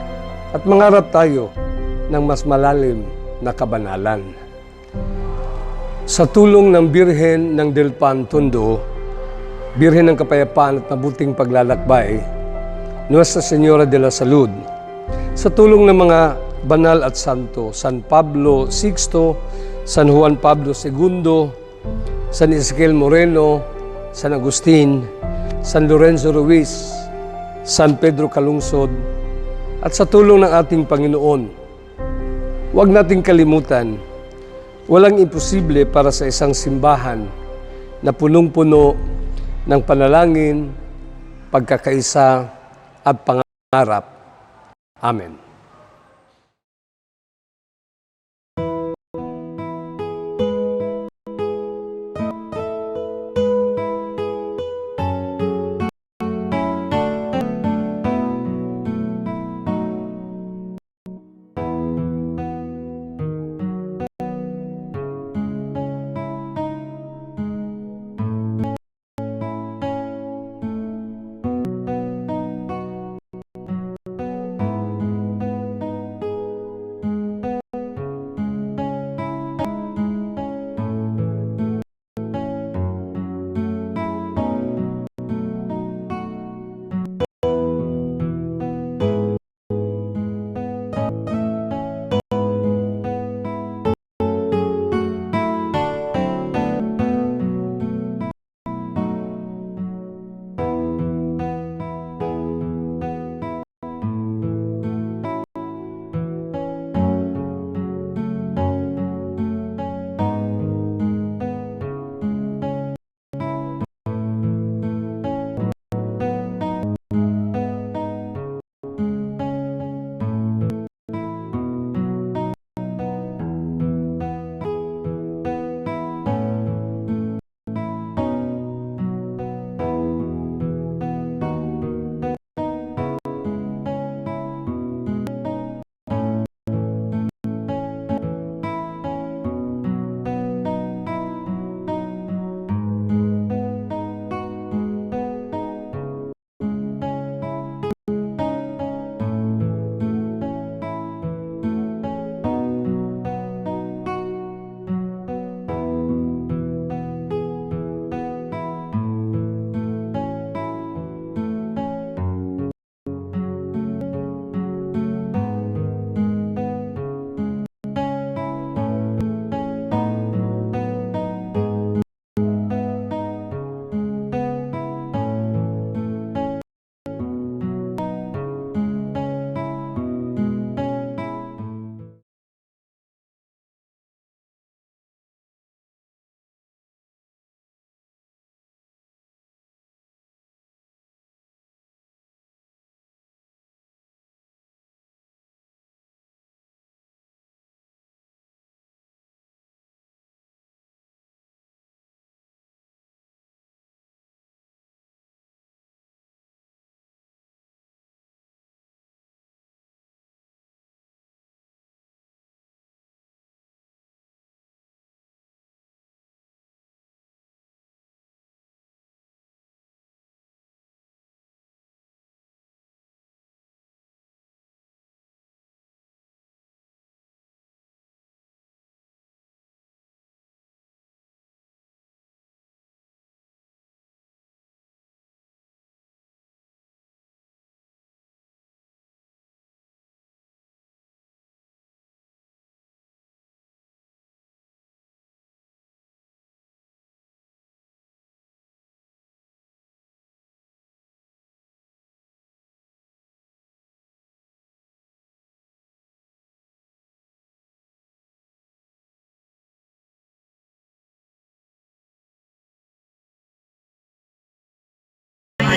at mangarap tayo ng mas malalim na kabanalan. Sa tulong ng Birhen ng Delpan Tondo, Birhen ng Kapayapaan at Mabuting Paglalakbay, Nuestra Señora de la Salud, sa tulong ng mga banal at santo, San Pablo VI, San Juan Pablo II, San Ezequiel Moreno, San Agustin, San Lorenzo Ruiz, San Pedro Calungsod, at sa tulong ng ating Panginoon, huwag nating kalimutan, walang imposible para sa isang simbahan na punong-puno ng panalangin, pagkakaisa at pangarap. Amen.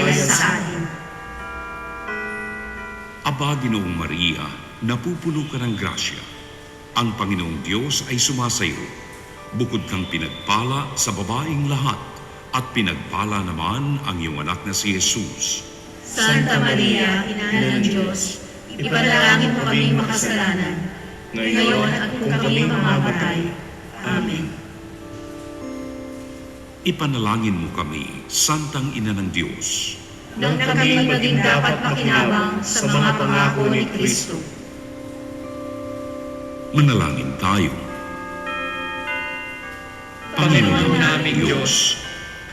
bayan sa atin. Aba, Ginoong Maria, napupuno ka ng grasya. Ang Panginoong Diyos ay sumasayo. Bukod kang pinagpala sa babaeng lahat, at pinagpala naman ang iyong anak na si Jesus. Santa Maria, Ina ng Diyos, ipanalangin mo kaming makasalanan, ngayon at kung kami mamamatay. Amen. Ipanalangin mo kami, Santang Ina ng Diyos. Nang kami maging dapat makinabang sa mga pangako ni Kristo. Manalangin tayo. Panginoon naming Diyos,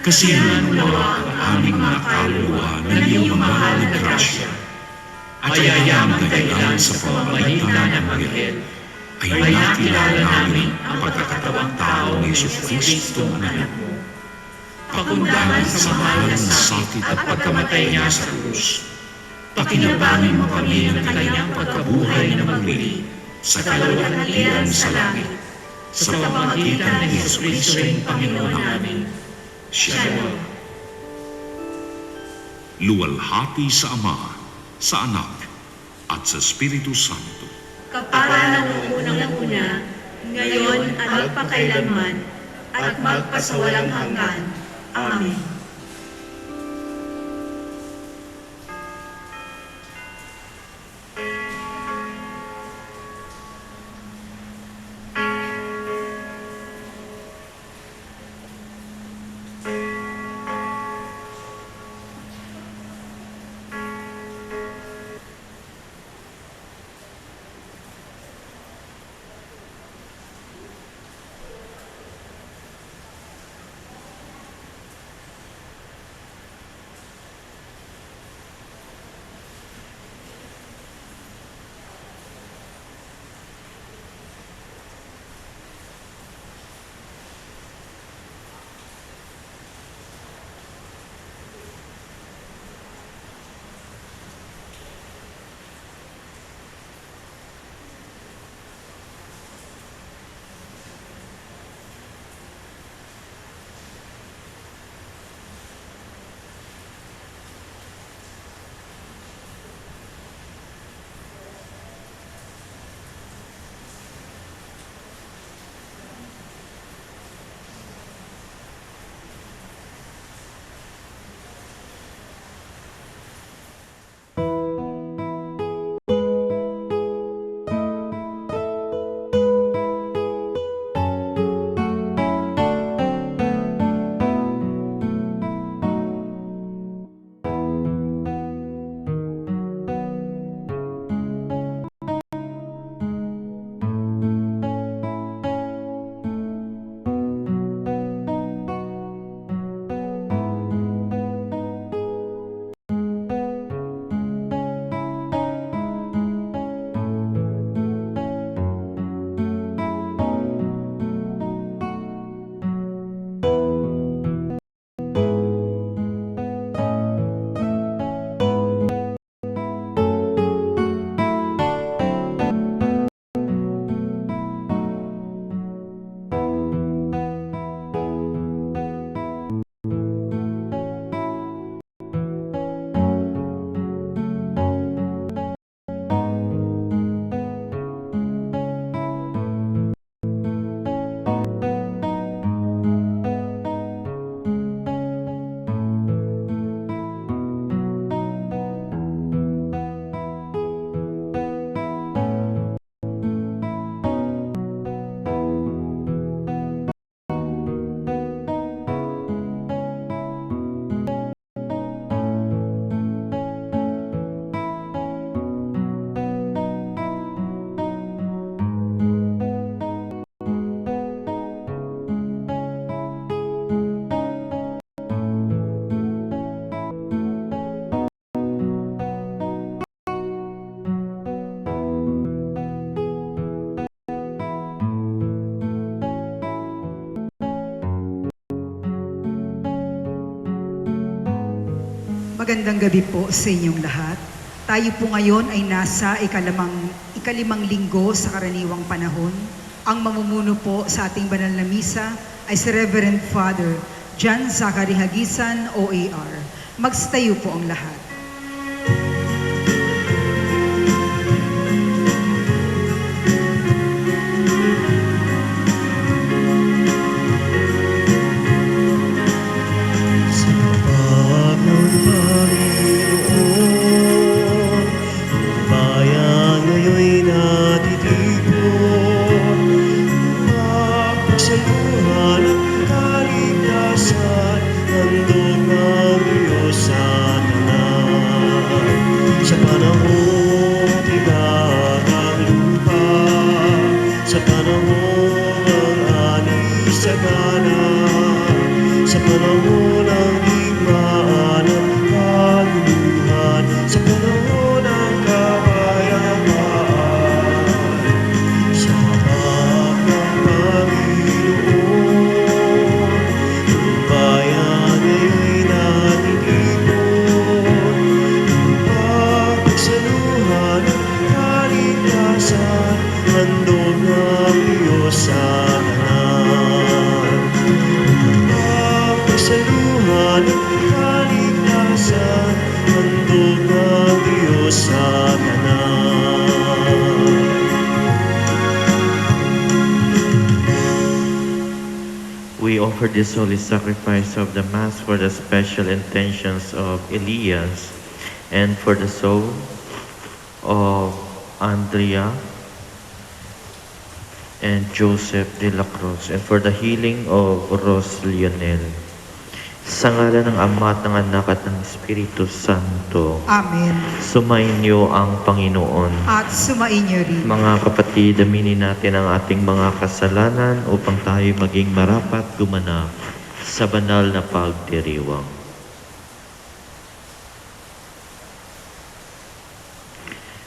kasiyahan mo ang aming mga kaluluwa ng iyong mahal na grasya. At ayayang kailangan sa pamamagitan ng Anghel, ay nakilala namin ang pagkakatawang tao ni Jesucristo na anak mo. Pakundangan sa mahal na sakit at pagkamatay niya sa krus. Pakinabangin mo kami ng kanyang pagkabuhay na muli sa kalwalhatian sa langit. Sa pamamagitan ni Jesucristo ring Panginoon namin. Shalom. Luwalhati sa Ama, sa Anak, at sa Espiritu Santo. Kapara ng unang-una, ngayon at magpakailanman, at magpasawalang hanggan. Amen. Magandang gabi po sa inyong lahat. Tayo po ngayon ay nasa ikalimang linggo sa karaniwang panahon. Ang mamumuno po sa ating banal na misa ay si Reverend Father John Zachary Hagisan, OAR. Magstayo po ang lahat. Sa pag ng Panginoon, ang bayan ngayon'y natitipon. Mapagsaluhan ang kaligtasan, handog ng Diyos sa tanan. Sa panahong tigang ang lupa, sa panahong ang ani sa sa panahon ng digmaan at kaluluhan, sa panahon ng kapayapaan, sa hawak ng Panginoon, ang bayan ngayon'y natitipon. Pagsaluhan ng kaligtasan, handog ng Diyos sa tanan. Pagsaluhan ng kaligtasan, handog ng Diyos sa tanan. We offer this holy sacrifice of the Mass for the special intentions of Elias and for the soul of Andrea and Joseph de la Cruz and for the healing of Ros Lionel. Sa ngalan ng Ama at ng Anak at ng Espiritu Santo, Amen. sumainyo ang Panginoon. At sumainyo rin. Mga kapatid, aminin natin ang ating mga kasalanan upang tayo maging marapat gumanap sa banal na pagdiriwang.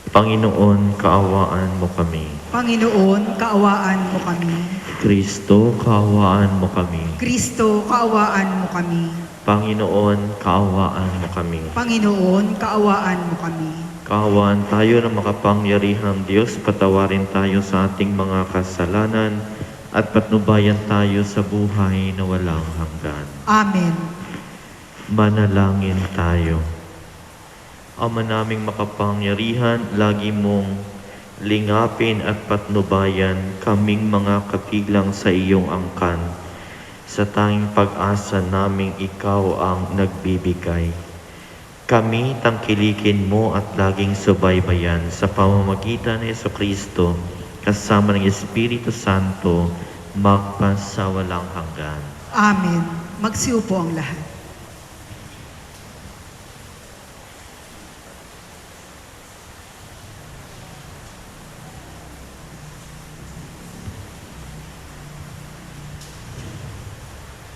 Panginoon, kaawaan mo kami. Panginoon, kaawaan mo kami. Kristo, kaawaan mo kami. Kristo, kaawaan mo kami. Panginoon, kaawaan mo kami. Panginoon, kaawaan mo kami. Kaawaan tayo ng makapangyarihang Diyos, patawarin tayo sa ating mga kasalanan at patnubayan tayo sa buhay na walang hanggan. Amen. Manalangin tayo. Ama naming makapangyarihan, lagi mong lingapin at patnubayan kaming mga kapilang sa iyong angkan. Sa tanging pag-asa naming ikaw ang nagbibigay. Kami tangkilikin mo at laging subaybayan sa pamamagitan ni Jesucristo kasama ng Espiritu Santo magpasawalang hanggan. Amen. Magsiupo ang lahat.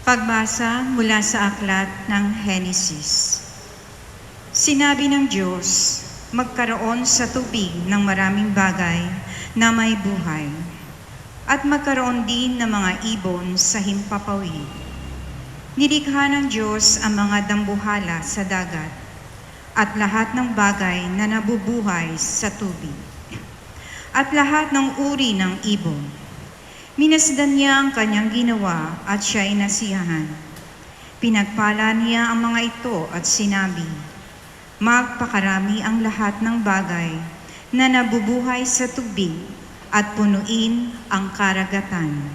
Pagbasa mula sa aklat ng Henesis. Sinabi ng Diyos, magkaroon sa tubig ng maraming bagay na may buhay, at magkaroon din ng mga ibon sa himpapawid. Nilikha ng Diyos ang mga dambuhala sa dagat, at lahat ng bagay na nabubuhay sa tubig, at lahat ng uri ng ibon. Minasdan niya ang kanyang ginawa at siya'y nasiyahan. Pinagpala niya ang mga ito at sinabi, magpakarami ang lahat ng bagay na nabubuhay sa tubig at punuin ang karagatan.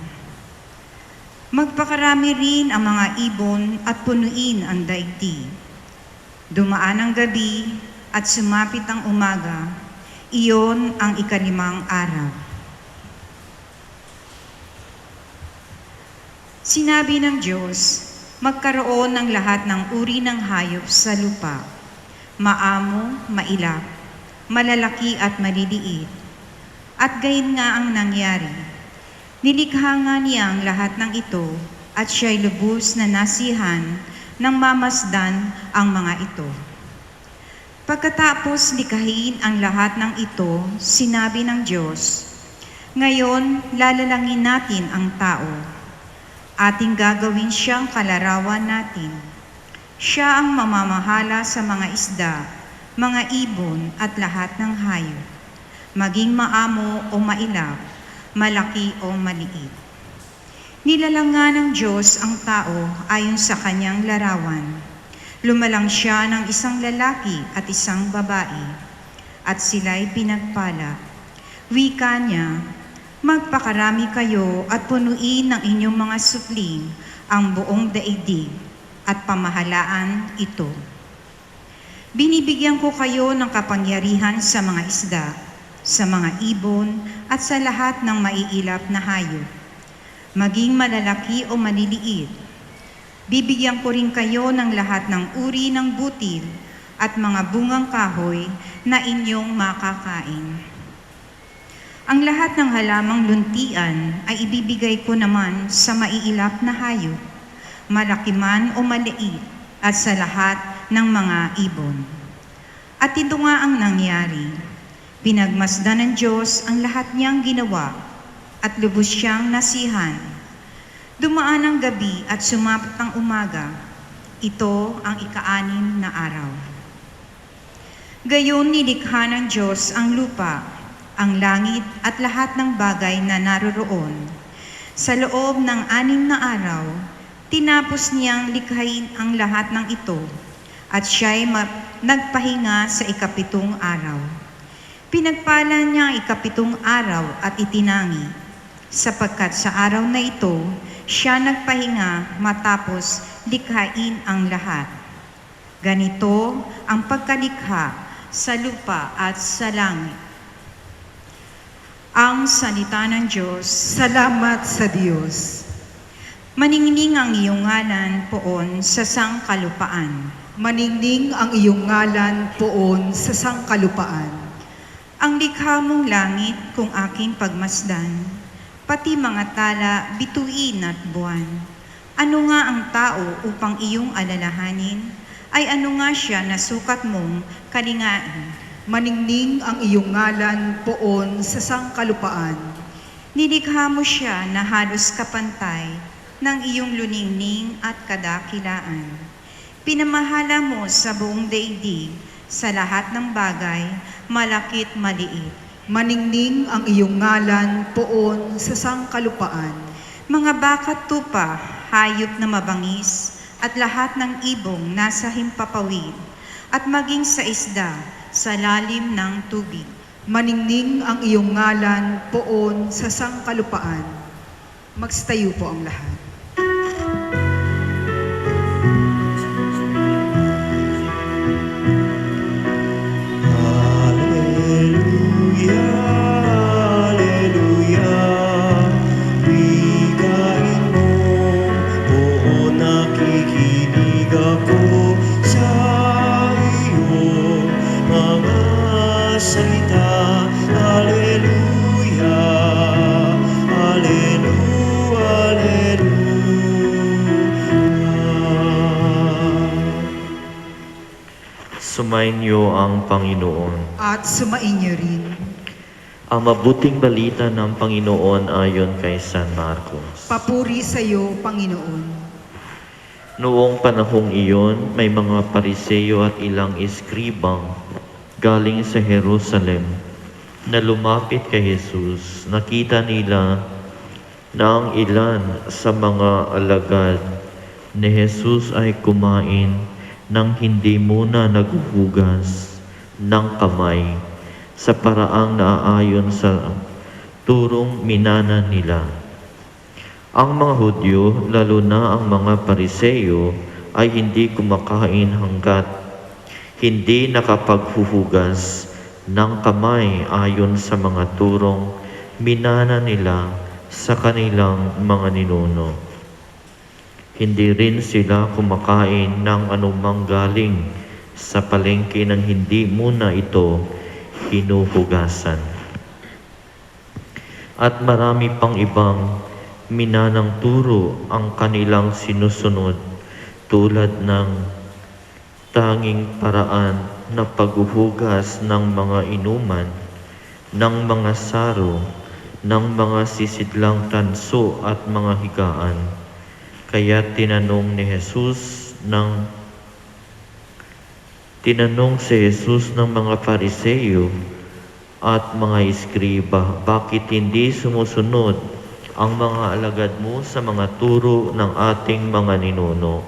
Magpakarami rin ang mga ibon at punuin ang daigdig. Dumaan ang gabi at sumapit ang umaga, iyon ang ikalimang araw. Sinabi ng Diyos, magkaroon ng lahat ng uri ng hayop sa lupa, maamo, mailap, malalaki at maliliit. At gayon nga ang nangyari. Nilikha nga niya ang lahat ng ito at siya'y lubos na nasihan nang mamasdan ang mga ito. Pagkatapos likhain ang lahat ng ito, sinabi ng Diyos, ngayon lalalangin natin ang tao. Ating gagawin siyang kalarawan natin. Siya ang mamamahala sa mga isda, mga ibon at lahat ng hayop, maging maamo o mailap, malaki o maliit. Nilalanga ng Diyos ang tao ayon sa kanyang larawan. Lumalang siya ng isang lalaki at isang babae, at sila'y pinagpala. Wika niya, magpakarami kayo at punuin ng inyong mga supling ang buong daigdig at pamahalaan ito. Binibigyan ko kayo ng kapangyarihan sa mga isda, sa mga ibon at sa lahat ng maiilap na hayop, maging malalaki o maliliit. Bibigyan ko rin kayo ng lahat ng uri ng butil at mga bungang kahoy na inyong makakain. Ang lahat ng halamang luntian ay ibibigay ko naman sa maiilap na hayop, malaki man o maliit, at sa lahat ng mga ibon. At ito nga ang nangyari. Pinagmasdan ng Diyos ang lahat niyang ginawa at lubos siyang nasihan. Dumaan ang gabi at sumapit ang umaga. Ito ang ika-6 na araw. Gayon nilikha ng Diyos ang lupa, ang langit at lahat ng bagay na naroroon. Sa loob ng 6 na araw, tinapos niyang likhain ang lahat ng ito, at siya'y nagpahinga sa ika-7 araw. Pinagpala niya ang ika-7 araw at itinangi, sapagkat sa araw na ito, siya nagpahinga matapos likhain ang lahat. Ganito ang pagkalikha sa lupa at sa langit. Ang salita ng Diyos. Salamat sa Diyos. Maningning ang iyong ngalan poon sa sangkalupaan. Maningning ang iyong ngalan poon sa sangkalupaan. Ang likha mong langit kung aking pagmasdan, pati mga tala, bituin at buwan. Ano nga ang tao upang iyong alalahanin? Ay ano nga siya na sukat mong kalingain? Maningning ang iyong ngalan poon sa sangkalupaan. Nilikha mo siya na halos kapantay ng iyong luningning at kadakilaan. Pinamahala mo sa buong daigdig, sa lahat ng bagay, malakit maliit. Maningning ang iyong ngalan poon sa sangkalupaan. Mga bakat tupa, hayop na mabangis, at lahat ng ibong nasa himpapawid, at maging sa isda, sa lalim ng tubig. Maningning ang iyong ngalan poon sa sangkalupaan. Magstayo po ang lahat. Hallelujah, hallelujah. Bigain mo, oo, nakikinig ako sa iyong mga salita. Hallelujah, hallelujah, hallelujah. Sumainyo ang Panginoon. At sumainyo rin. Ang mabuting balita ng Panginoon ayon kay San Marcos. Papuri sa iyo, Panginoon. Noong panahong iyon, may mga Pariseo at ilang eskribang galing sa Jerusalem na lumapit kay Jesus. Nakita nila na ang ilan sa mga alagad ni Jesus ay kumain nang hindi muna naghuhugas ng kamay sa paraang naaayon sa turong minana nila. Ang mga Hudyo, lalo na ang mga Pariseo, ay hindi kumakain hanggat hindi nakapaghuhugas ng kamay ayon sa mga turong minana nila sa kanilang mga ninuno. Hindi rin sila kumakain ng anumang galing sa palengke nang hindi muna ito hinuhugasan. At marami pang ibang minanang turo ang kanilang sinusunod, tulad ng tanging paraan na paghuhugas ng mga inuman, ng mga saro, ng mga sisidlang tanso at mga higaan. Kaya tinanong si Jesus ng mga Pariseo at mga eskriba, bakit hindi sumusunod ang mga alagad mo sa mga turo ng ating mga ninuno?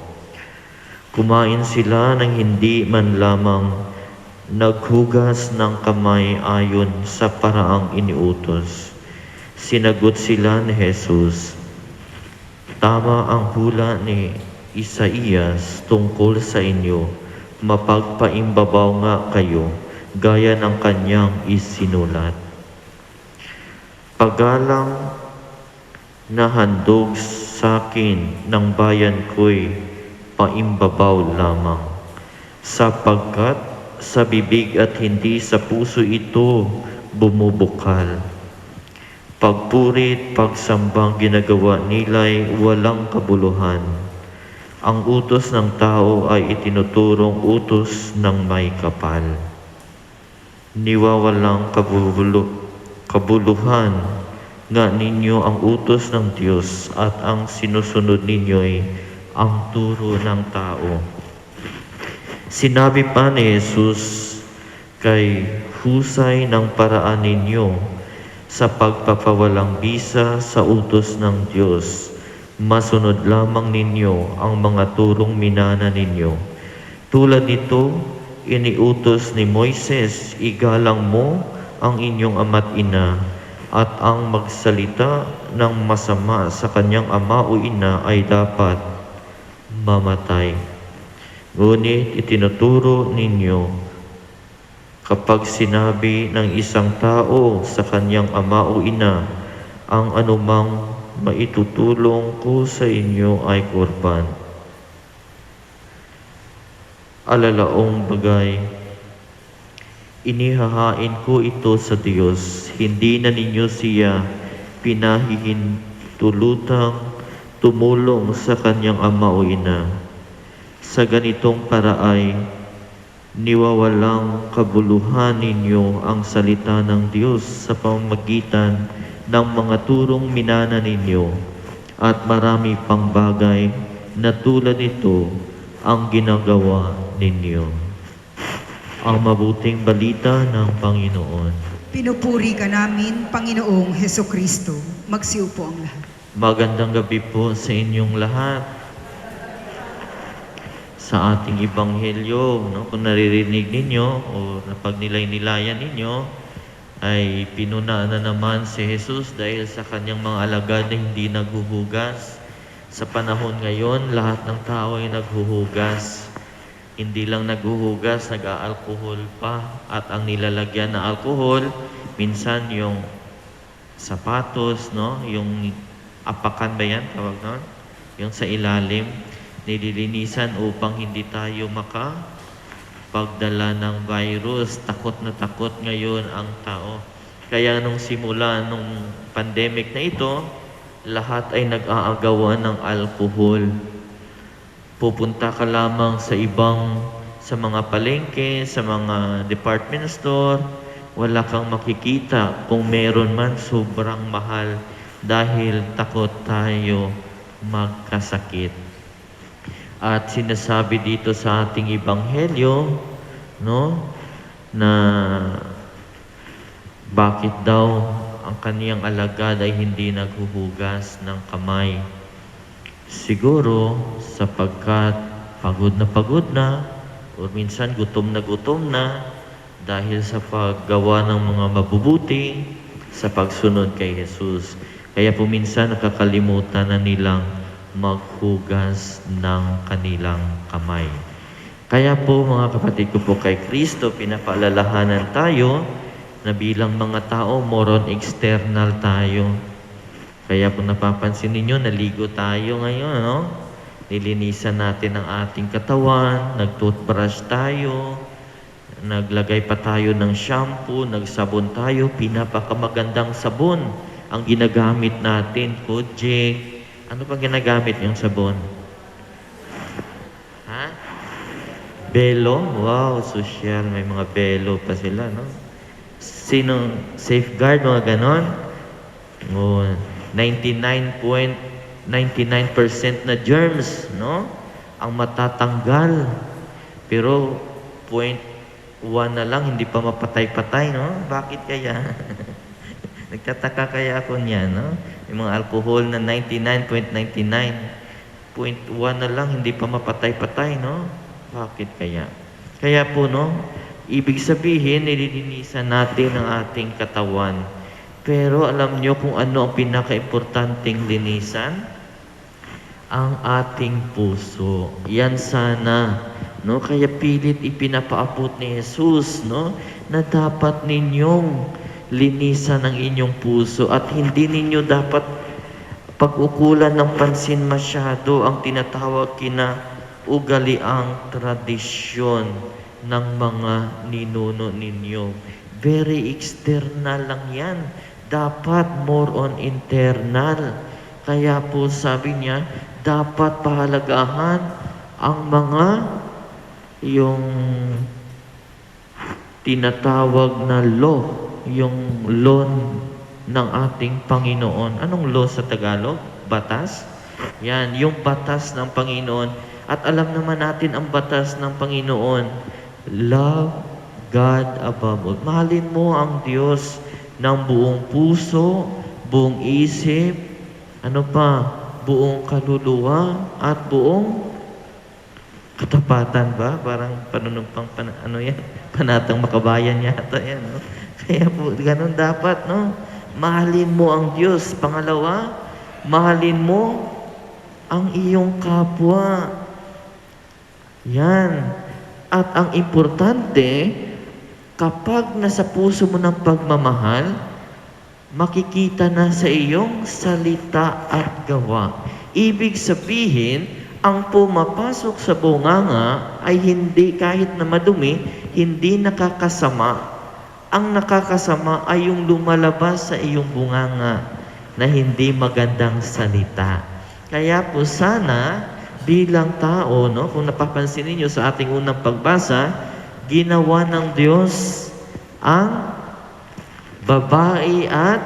Kumain sila ng hindi man lamang naghugas ng kamay ayon sa paraang iniutos. Sinagot sila ni Jesus, "Tama ang hula ni Isaías tungkol sa inyo, mapagpaimbabaw nga kayo, gaya ng kanyang isinulat. Pagalang na handog sa akin ng bayan ko'y paimbabaw lamang, sapagkat sa bibig at hindi sa puso ito bumubukal. Pagpurit, pagsambang ginagawa nila'y walang kabuluhan. Ang utos ng tao ay itinuturong utos ng may kapal. Niwawalang kabuluhan nga ninyo ang utos ng Diyos at ang sinusunod ninyo'y ang turo ng tao." Sinabi pa ni Jesus, "Kay husay ng paraan ninyo sa pagpapawalang bisa sa utos ng Diyos, masunod lamang ninyo ang mga turong minana ninyo. Tulad nito, iniutos ni Moises, igalang mo ang inyong ama't ina, at ang magsalita ng masama sa kanyang ama o ina ay dapat mamatay. Ngunit itinuturo ninyo, kapag sinabi ng isang tao sa kanyang ama o ina, ang anumang maitutulong ko sa inyo ay kurban. Alalaong bagay, inihahain ko ito sa Diyos, hindi na ninyo siya pinahihintulutang tumulong sa kanyang ama o ina. Sa ganitong paraay, niwawalang kabuluhan ninyo ang salita ng Diyos sa pamamagitan ng mga turong minana ninyo, at marami pang bagay na tulad nito ang ginagawa ninyo." Ang mabuting balita ng Panginoon. Pinupuri ka namin, Panginoong Heso Kristo. Magsiupo ang lahat. Magandang gabi po sa inyong lahat. Sa ating ebanghelyo, kung naririnig ninyo o napagnilay-nilayan ninyo, ay pinuna na naman si Jesus dahil sa kanyang mga alagad na hindi naghuhugas. Sa panahon ngayon, lahat ng tao ay naghuhugas. Hindi lang naghuhugas, nag-aalkohol pa. At ang nilalagyan na alkohol, minsan yung sapatos, yung apakan ba yan? Tawag nun? Yung sa ilalim, nililinisan upang hindi tayo pagdala ng virus. Takot na takot ngayon ang tao. Kaya nung simula nung pandemic na ito, lahat ay nag-aagawan ng alkohol. Pupunta ka lamang sa mga palengke, sa mga department store, wala kang makikita. Kung meron man, sobrang mahal dahil takot tayo magkasakit. At sinasabi dito sa ating ebanghelyo, na bakit daw ang kaniyang alagad ay hindi naghuhugas ng kamay. Siguro sapagkat pagod na o minsan gutom na dahil sa paggawa ng mga mabubuti sa pagsunod kay Jesus. Kaya po minsan nakakalimutan na nilang maghugas ng kanilang kamay. Kaya po mga kapatid ko po kay Kristo, pinapaalalahanan tayo na bilang mga tao, more on external tayo. Kaya kung napapansin ninyo, naligo tayo ngayon, nilinisan natin ang ating katawan, nag-toothbrush tayo, naglagay pa tayo ng shampoo, nagsabon tayo, pinapakamagandang sabon ang ginagamit natin, Kojic. Ano pa ginagamit yung sabon? Ha? Belo? Wow, social. May mga belo pa sila, Sino? Safeguard, mga ganon? 99.99% na germs, ang matatanggal. Pero 0.1 na lang, hindi pa mapatay-patay, Bakit kaya? Nagtataka kaya ako niyan, Yung mga alcohol na 99.99, 0.1 na lang, hindi pa mapatay-patay, no? Bakit kaya? Kaya po, no, ibig sabihin, nililinisan natin ang ating katawan. Pero alam nyo kung ano ang pinaka-importanting linisan? Ang ating puso. Yan sana, no? Kaya pilit ipinapaabot ni Jesus, no, na dapat ninyong linisan ang inyong puso at hindi ninyo dapat pag-ukulan ng pansin masyado ang tinatawag ugaliang tradisyon ng mga ninuno ninyo. Very external lang yan. Dapat more on internal. Kaya po sabi niya, dapat pahalagahan ang mga yung tinatawag na law, yung law ng ating Panginoon. Anong law sa Tagalog? Batas? Yan, yung batas ng Panginoon. At alam naman natin ang batas ng Panginoon. Love God above all. Mahalin mo ang Diyos ng buong puso, buong isip, ano pa, buong kaluluwa, at buong katapatan ba? Parang panunumpang, ano yan? Panatang makabayan yata yan, no? Kaya po, ganun dapat, no? Mahalin mo ang Diyos. Pangalawa, mahalin mo ang iyong kapwa. Yan. At ang importante, kapag nasa puso mo ng pagmamahal, makikita na sa iyong salita at gawa. Ibig sabihin, ang pumapasok sa bunganga ay hindi, kahit na madumi, hindi nakakasama. Ang nakakasama ay yung lumalabas sa iyong bunganga na hindi magandang salita. Kaya po sana, bilang tao, no, kung napapansin niyo sa ating unang pagbasa, ginawa ng Diyos ang babae at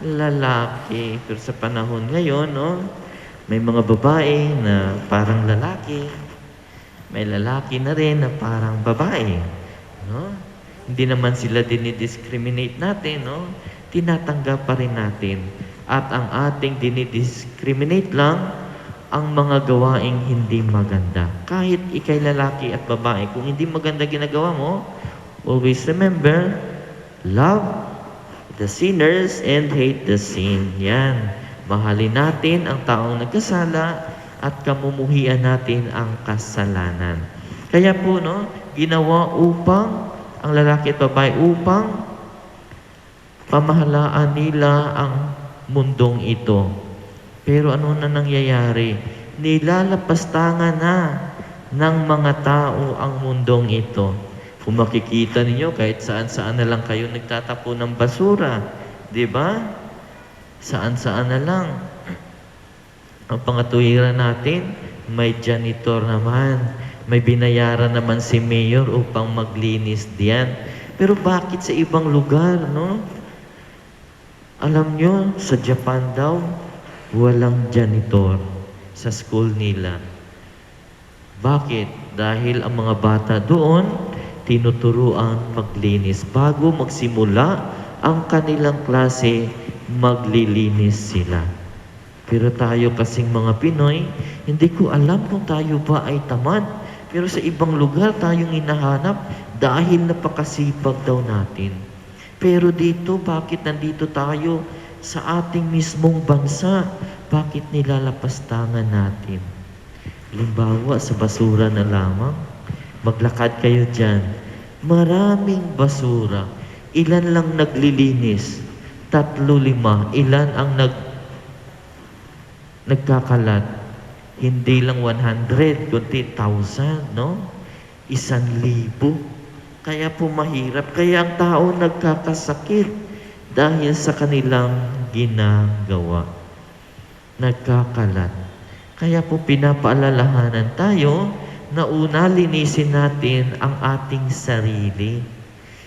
lalaki. Pero sa panahon ngayon, no, may mga babae na parang lalaki, may lalaki na rin na parang babae, no? Hindi naman sila dinidiscriminate natin, no? Tinatanggap pa rin natin. At ang ating dinidiscriminate lang ang mga gawaing hindi maganda. Kahit ikay lalaki at babae, kung hindi maganda ginagawa mo, always remember, love the sinners and hate the sin. Yan. Mahalin natin ang taong nagkasala at kamumuhian natin ang kasalanan. Kaya po, no, ginawa upang ang lalaki at babae upang pamahalaan nila ang mundong ito. Pero ano na nangyayari? Nilalapastangan na ng mga tao ang mundong ito. Kung makikita ninyo, kahit saan-saan na lang kayo nagtatapo ng basura. Di ba? Saan-saan na lang. Ang pangatuwiran natin, may janitor naman. May binayaran naman si mayor upang maglinis diyan. Pero bakit sa ibang lugar, no? Alam nyo, sa Japan daw, walang janitor sa school nila. Bakit? Dahil ang mga bata doon, tinuturuan maglinis. Bago magsimula ang kanilang klase, maglilinis sila. Pero tayo kasing mga Pinoy, hindi ko alam kung tayo ba ay tamad. Pero sa ibang lugar tayong hinahanap dahil napakasipag daw natin. Pero dito, bakit nandito tayo sa ating mismong bansa? Bakit nilalapastangan natin? Halimbawa, sa basura na lamang, maglakad kayo dyan. Maraming basura. Ilan lang naglilinis? 3, 5. Ilan ang nagkakalat? Hindi lang 100, kundi 1,000, no? 1,000. Kaya po mahirap. Kaya ang tao nagkakasakit dahil sa kanilang ginagawa. Nagkakalat. Kaya po pinapaalalahanan tayo na una linisin natin ang ating sarili.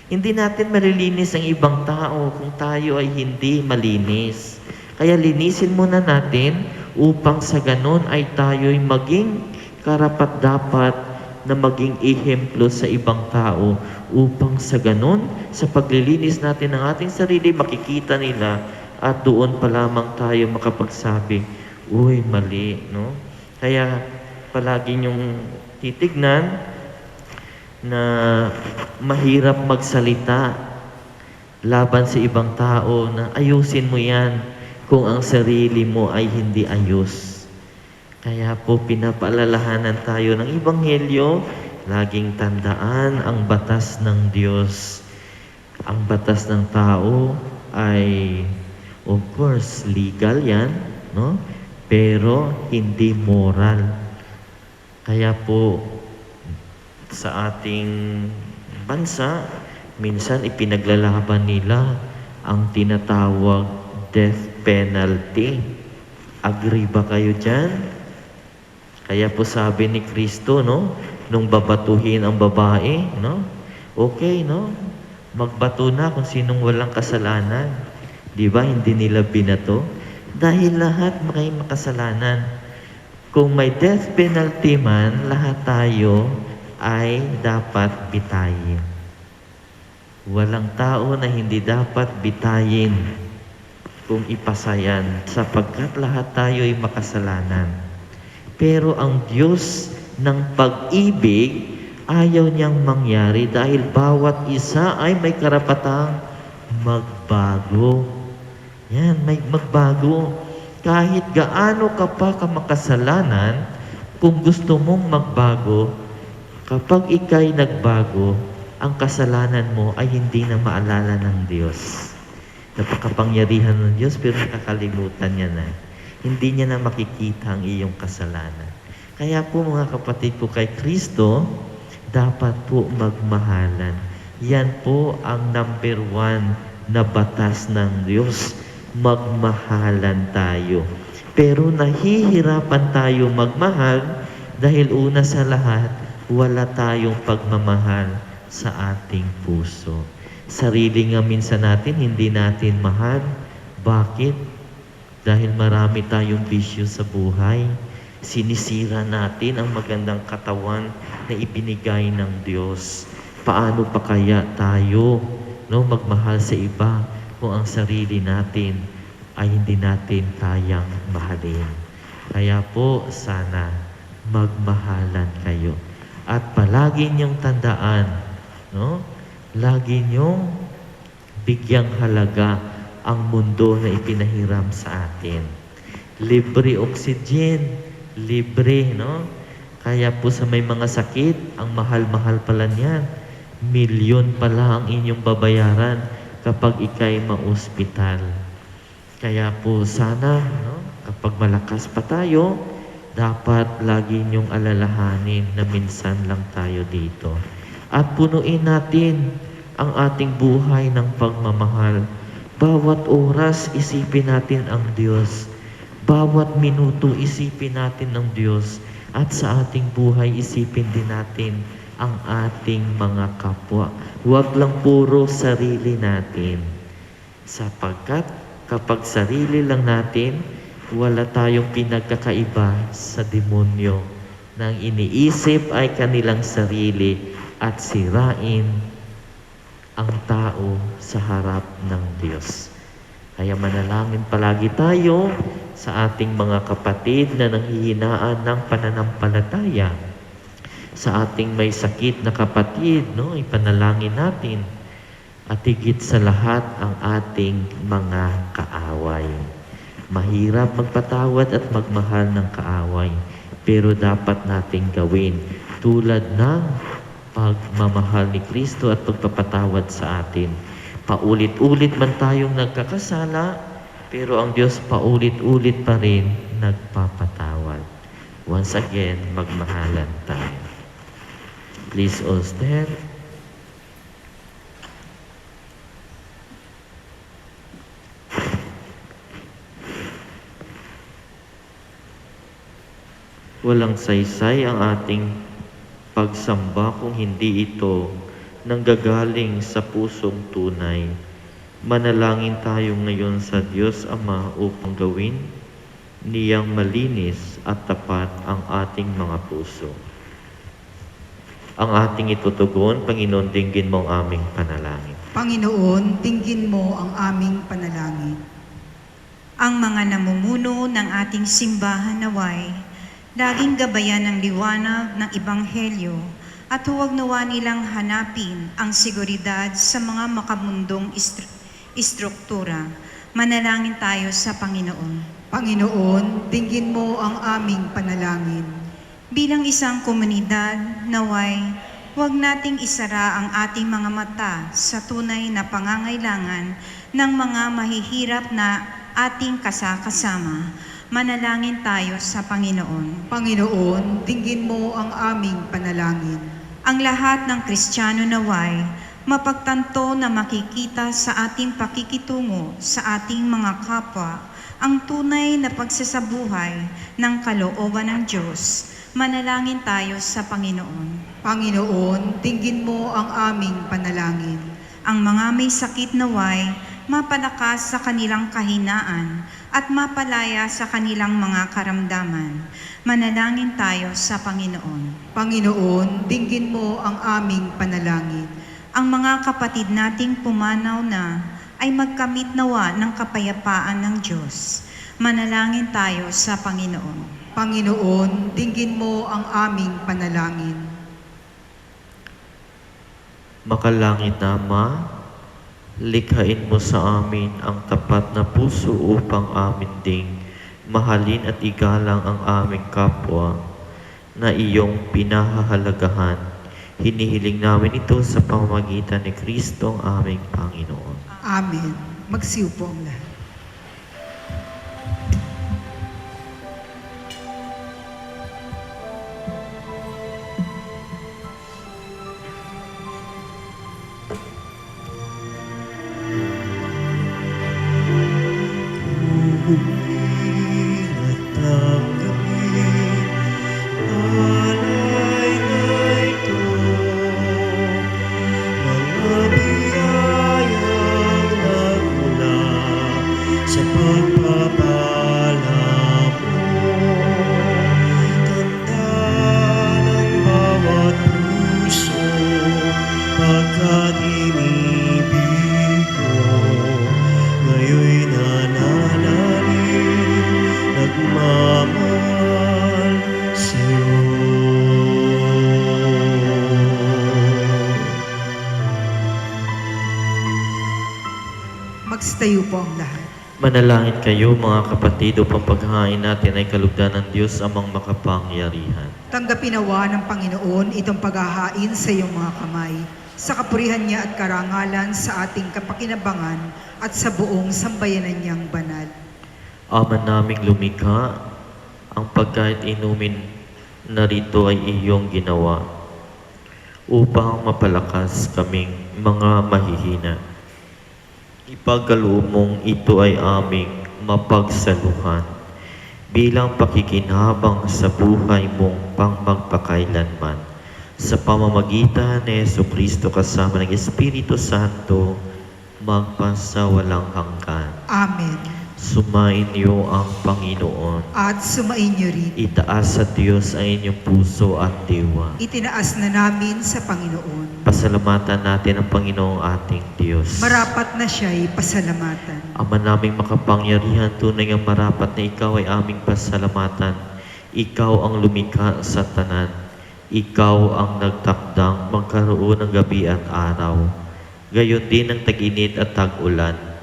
Hindi natin malilinis ang ibang tao kung tayo ay hindi malinis. Kaya linisin muna natin upang sa ganon ay tayo'y maging karapat-dapat na maging ehemplo sa ibang tao upang sa ganon, sa paglilinis natin ng ating sarili, makikita nila at doon pa lamang tayo makapagsabi, uy, mali, no? Kaya palagi niyong titignan na mahirap magsalita laban sa ibang tao na ayusin mo yan kung ang sarili mo ay hindi ayos. Kaya po pinapaalalahanan tayo ng Ebanghelyo, laging tandaan ang batas ng Diyos. Ang batas ng tao ay, of course, legal yan, no? Pero hindi moral. Kaya po, sa ating bansa, minsan ipinaglalaban nila ang tinatawag death penalty. Agree ba kayo dyan? Kaya po sabi ni Kristo, no, nung babatuhin ang babae, no, okay, no, magbato na kung sinong walang kasalanan. Di ba, hindi nila binato? Dahil lahat may makasalanan. Kung may death penalty man, lahat tayo ay dapat bitayin. Walang tao na hindi dapat bitayin kung ipasayan, sapagkat lahat tayo ay makasalanan. Pero ang Diyos ng pag-ibig, ayaw niyang mangyari dahil bawat isa ay may karapatang magbago. Yan, may magbago. Kahit gaano ka pa makasalanan, kung gusto mong magbago, kapag ika'y nagbago, ang kasalanan mo ay hindi na maalala ng Diyos. Napakapangyarihan ng Diyos, pero nakakalimutan niya na. Hindi niya na makikita ang iyong kasalanan. Kaya po mga kapatid ko kay Kristo, dapat po magmahalan. Yan po ang number 1 na batas ng Diyos. Magmahalan tayo. Pero nahihirapan tayo magmahal dahil una sa lahat, wala tayong pagmamahal sa ating puso. Sarili nga minsan natin, hindi natin mahal. Bakit? Dahil marami tayong bisyo sa buhay. Sinisira natin ang magandang katawan na ibinigay ng Diyos. Paano pa kaya tayo, no, magmahal sa iba kung ang sarili natin ay hindi natin kayang mahalin? Kaya po, sana magmahalan kayo. At palagi niyong tandaan, no? Lagi niyong bigyang halaga ang mundo na ipinahiram sa atin. Libre oxygen, libre, no? Kaya po sa may mga sakit, ang mahal-mahal pala niyan. Milyon pala ang inyong babayaran kapag ikay ma-ospital. Kaya po sana, no, kapag malakas pa tayo, dapat lagi niyong alalahanin na minsan lang tayo dito. At punuin natin ang ating buhay ng pagmamahal. Bawat oras, isipin natin ang Diyos. Bawat minuto, isipin natin ang Diyos. At sa ating buhay, isipin din natin ang ating mga kapwa. Huwag lang puro sarili natin. Sapagkat kapag sarili lang natin, wala tayong pinagkakaiba sa demonyo na ang iniisip ay kanilang sarili at sirain ang tao sa harap ng Diyos. Kaya manalangin palagi tayo sa ating mga kapatid na nanghihinaan ng pananampalataya. Sa ating may sakit na kapatid, no, ipanalangin natin. At higit sa lahat ang ating mga kaaway. Mahirap magpatawad at magmahal ng kaaway, pero dapat nating gawin tulad ng pagmamahal ni Kristo at pagpapatawad sa atin. Paulit-ulit man tayong nagkakasala, pero ang Diyos paulit-ulit pa rin nagpapatawad. Once again, magmahalan tayo. Please all stand. Walang saysay ang ating pagsamba kung hindi ito nanggagaling sa pusong tunay. Manalangin tayo ngayon sa Diyos Ama upang gawin niyang malinis at tapat ang ating mga puso. Ang ating itutugon, Panginoon, dinggin mo ang aming panalangin. Panginoon, dinggin mo ang aming panalangin. Ang mga namumuno ng ating simbahan naway Laging gabayan ng liwanag ng Ebanghelyo at huwag nawa nilang hanapin ang seguridad sa mga makamundong istruktura. Manalangin tayo sa Panginoon. Panginoon, dinggin mo ang aming panalangin. Bilang isang komunidad, naway, huwag nating isara ang ating mga mata sa tunay na pangangailangan ng mga mahihirap na ating kasakasama. Manalangin tayo sa Panginoon. Panginoon, dinggin mo ang aming panalangin. Ang lahat ng Kristiyano naway, mapagtanto na makikita sa ating pakikitungo sa ating mga kapwa ang tunay na pagsasabuhay ng kalooban ng Diyos. Manalangin tayo sa Panginoon. Panginoon, dinggin mo ang aming panalangin. Ang mga may sakit naway, mapalakas sa kanilang kahinaan at mapalaya sa kanilang mga karamdaman. Manalangin tayo sa Panginoon. Panginoon, dinggin mo ang aming panalangin. Ang mga kapatid nating pumanaw na ay magkamit nawa ng kapayapaan ng Diyos. Manalangin tayo sa Panginoon. Panginoon, dinggin mo ang aming panalangin. Makalangit na Ama, likhain mo sa amin ang tapat na puso upang amin ding mahalin at igalang ang aming kapwa na iyong pinahahalagahan. Hinihiling namin ito sa pamamagitan ni Kristo ang aming Panginoon. Amen. Magsiupo ang lahat. At ang gabi, alay na ito, mga biyayang nagmula sa pagpapala mo. Tanda ng bawat puso, pagkat inibig mo, ngayon'y nananalig, nagmamahal sa'yo. Magstayo po ang lahat. Manalangin kayo mga kapatid upang paghahain natin ay kalugdan ng Diyos amang makapangyarihan. Tanggapin nawa ng Panginoon itong paghahain sa iyong mga kamay, sa kapurihan niya at karangalan sa ating kapakinabangan at sa buong sambayanan niyang banal. Ama naming lumikha, ang pagkain inumin narito ay iyong ginawa upang mapalakas kaming mga mahihina. Ipagkaloob mong ito ay aming mapagsaluhan bilang pakikinhabang sa buhay mong pangmagpakailanman. Sa pamamagitan ni Jesucristo kasama ng Espiritu Santo, magpasawalang hanggan. Amen. Sumain niyo ang Panginoon. At sumain niyo rin. Itaas sa Diyos ang inyong puso at diwa. Itinaas na namin sa Panginoon. Pasalamatan natin ang Panginoong ating Diyos. Marapat na siya'y pasalamatan. Ama naming makapangyarihan, tunay ang marapat na ikaw ay aming pasalamatan. Ikaw ang lumikha sa tanan. Ikaw ang nagtakdang magkaroon ng gabi at araw. Gayon din ang tag-init at tag-ulan.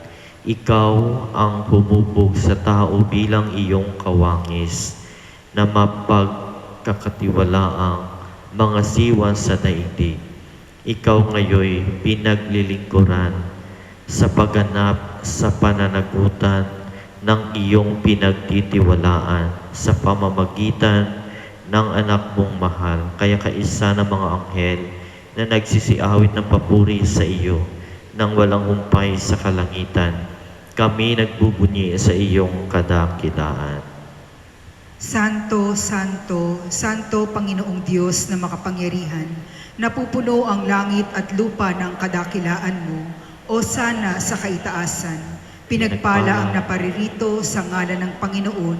Ikaw ang humubog sa tao bilang iyong kawangis na mapagkakatiwalaang mga siwa sa daigdig. Ikaw ngayoy pinaglilingkuran sa pagganap sa pananagutan ng iyong pinagtitiwalaan sa pamamagitan ng anak mong mahal. Kaya kaisa ng mga anghel na nagsisiawit ng papuri sa iyo nang walang humpay sa kalangitan, kami nagbubunyi sa iyong kadakilaan. Santo, Santo, Santo Panginoong Diyos na makapangyarihan, napupuno ang langit at lupa ng kadakilaan mo, o sana sa kaitaasan. Pinagpala ang naparirito sa ngalan ng Panginoon,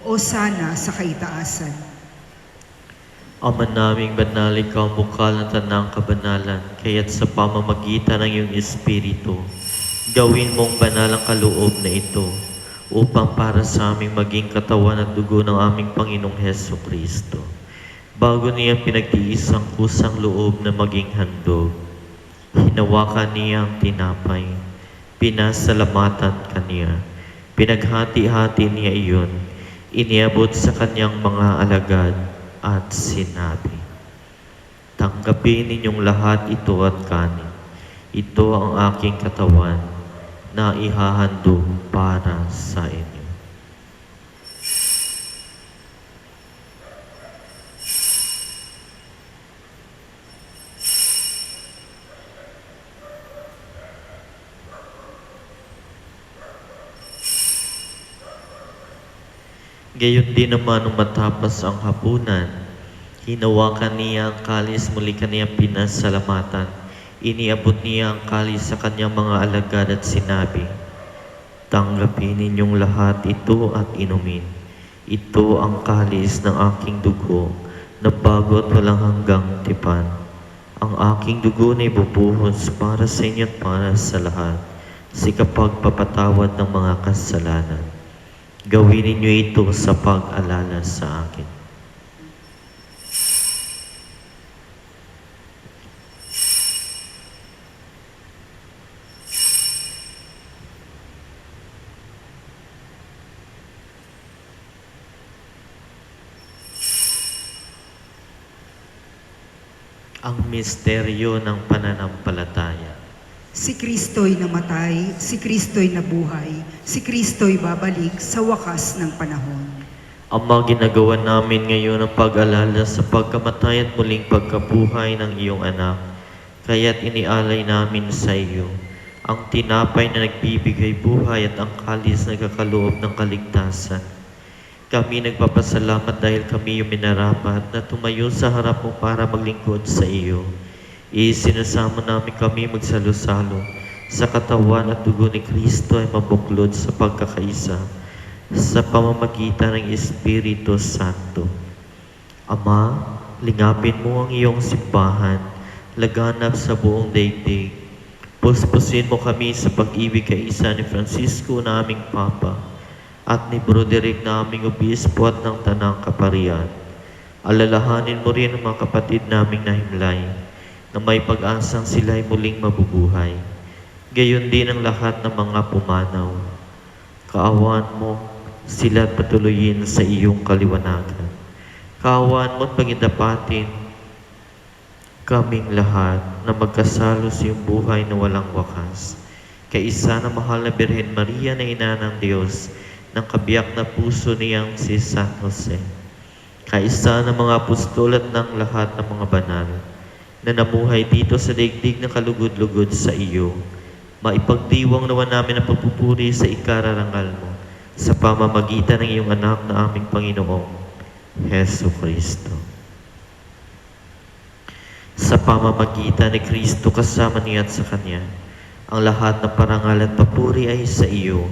o sana sa kaitaasan. Ama naming banal, ikaw ang bukal ng tanang kabanalan, kaya't sa pamamagitan ng iyong Espiritu, gawin mong banal ang kaloob na ito upang para sa aming maging katawan at dugo ng aming Panginoong Heso Kristo. Bago niya pinagtiis ang kusang loob na maging handog, hinawakan niya ang tinapay, pinasalamatan kaniya, pinaghati-hati niya iyon, iniabot sa kanyang mga alagad at sinabi, "Tanggapin ninyong lahat ito at kanin. Ito ang aking katawan na ihahandog para sa inyo." Gayon din naman nung matapos ang hapunan, hinawakan niya ang kalis, muli kaniyang pinasalamatan. Iniabot niya ang kalis sa kanyang mga alagad at sinabi, "Tanggapin ninyong lahat ito at inumin. Ito ang kalis ng aking dugo na bago at walang hanggang tipan. Ang aking dugo na ibubuhos para sa inyo at para sa lahat, sa kapagpapatawad ng mga kasalanan. Gawin ninyo ito sa pag-alala sa akin." Ang misteryo ng pananampalataya. Si Kristo'y namatay, si Kristo'y nabuhay, si Kristo'y babalik sa wakas ng panahon. Ama, ginagawa namin ngayon ang pag-alala sa pagkamatay at muling pagkabuhay ng iyong anak. Kaya't inialay namin sa iyo ang tinapay na nagbibigay buhay at ang kalis na nagkakaloob ng kaligtasan. Kami nagpapasalamat dahil kami yung minarapat na tumayo sa harap mo para maglingkod sa iyo. Isinasamo namin kami magsalo-salo sa katawan at dugo ni Kristo ay mabuklod sa pagkakaisa sa pamamagitan ng Espiritu Santo. Ama, lingapin mo ang iyong simbahan, laganap sa buong daigdig. Puspusin mo kami sa pag-ibig kay isa ni Francisco na aming Papa at ni Broderick na aming Obispo at ng Tanang Kaparian. Alalahanin mo rin ang mga kapatid naming nahimlay na may pag-asang sila'y muling mabubuhay. Gayon din ang lahat ng mga pumanaw. Kaawaan mo sila at patuloyin sa iyong kaliwanagan. Kaawaan mo at pagindapatin kaming lahat na magkasalo sa iyong buhay na walang wakas. Kaisa na mahal na Birhen Maria na ina ng Diyos, ng kabiyak na puso niyang si San Jose. Kaisa ng mga apostol at ng lahat ng mga banal na namuhay dito sa daigdig na kalugod-lugod sa iyo. Maipagdiwang naman namin ang pagpupuri sa ikararangal mo sa pamamagitan ng iyong anak na aming Panginoong Heso Kristo. Sa pamamagitan ni Kristo kasama niya at sa Kanya, ang lahat ng parangal at papuri ay sa iyo,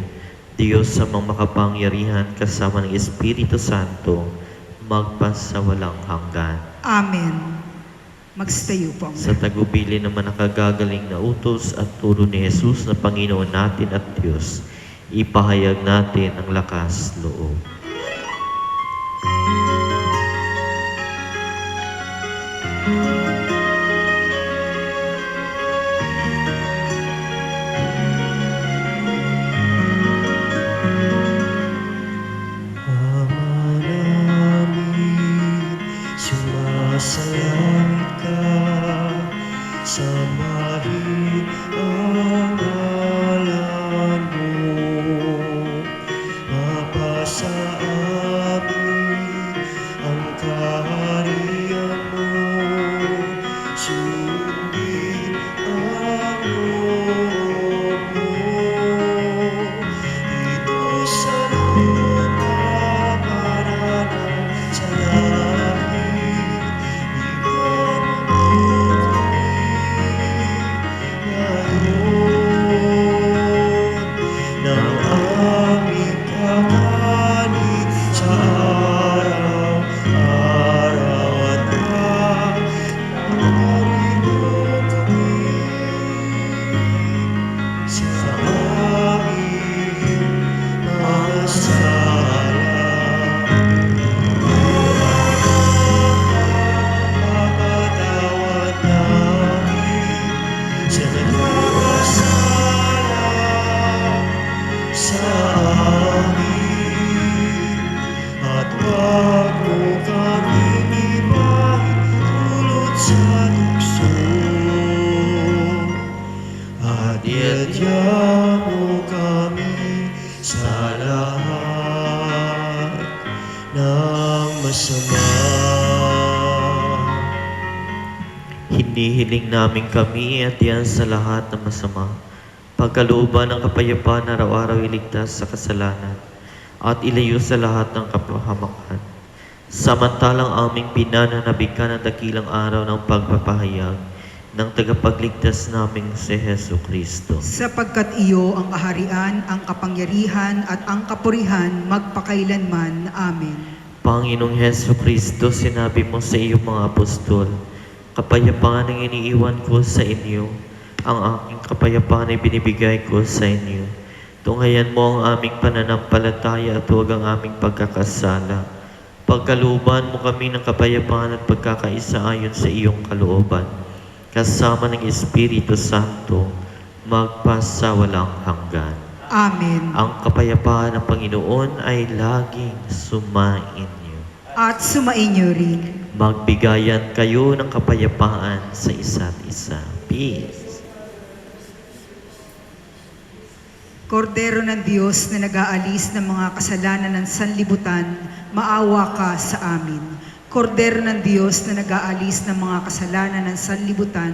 Diyos sa mga makapangyarihan kasama ng Espiritu Santo, magpasawalang hanggan. Amen. Magstayo po ang Sa tagubili naman nakagagaling na utos at turo ni Jesus na Panginoon natin at Diyos, ipahayag natin ang lakas loob. Ama namin, sumasalangit ka, sambahin ang ngalan mo, mapasa sa amin, at huwag mo kaming ipahintulot sa tukso. At iadya mo kami sa lahat ng masama. Hinihiling namin kami at yan sa lahat ng masama. Pagkalooban ng kapayapaan na araw-araw iligtas sa kasalanan at ilayo sa lahat ng kapahamakan. Samantalang aming pinananabikan ang dakilang araw ng pagpapahayag ng tagapagligtas naming si Hesu Kristo. Sapagkat iyo ang kaharian, ang kapangyarihan at ang kapurihan magpakailanman. Amen. Panginoong Hesu Kristo, sinabi mo sa iyong mga apostol, kapayapaan ang iniiwan ko sa inyo, ang aking kapayapaan ay binibigay ko sa inyo. Tunghayan mo ang aming pananampalataya at huwag ang aming pagkakasala. Pagkalooban mo kami ng kapayapaan at pagkakaisa ayon sa iyong kalooban, kasama ng Espiritu Santo, magpasawalang hanggan. Amen. Ang kapayapaan ng Panginoon ay laging sumainyo. At sumainyo rin. Magbigayan kayo ng kapayapaan sa isa't isa. Peace. Kordero ng Diyos na nag-aalis ng mga kasalanan ng sanlibutan, maawa ka sa amin. Kordero ng Diyos na nag-aalis ng mga kasalanan ng sanlibutan,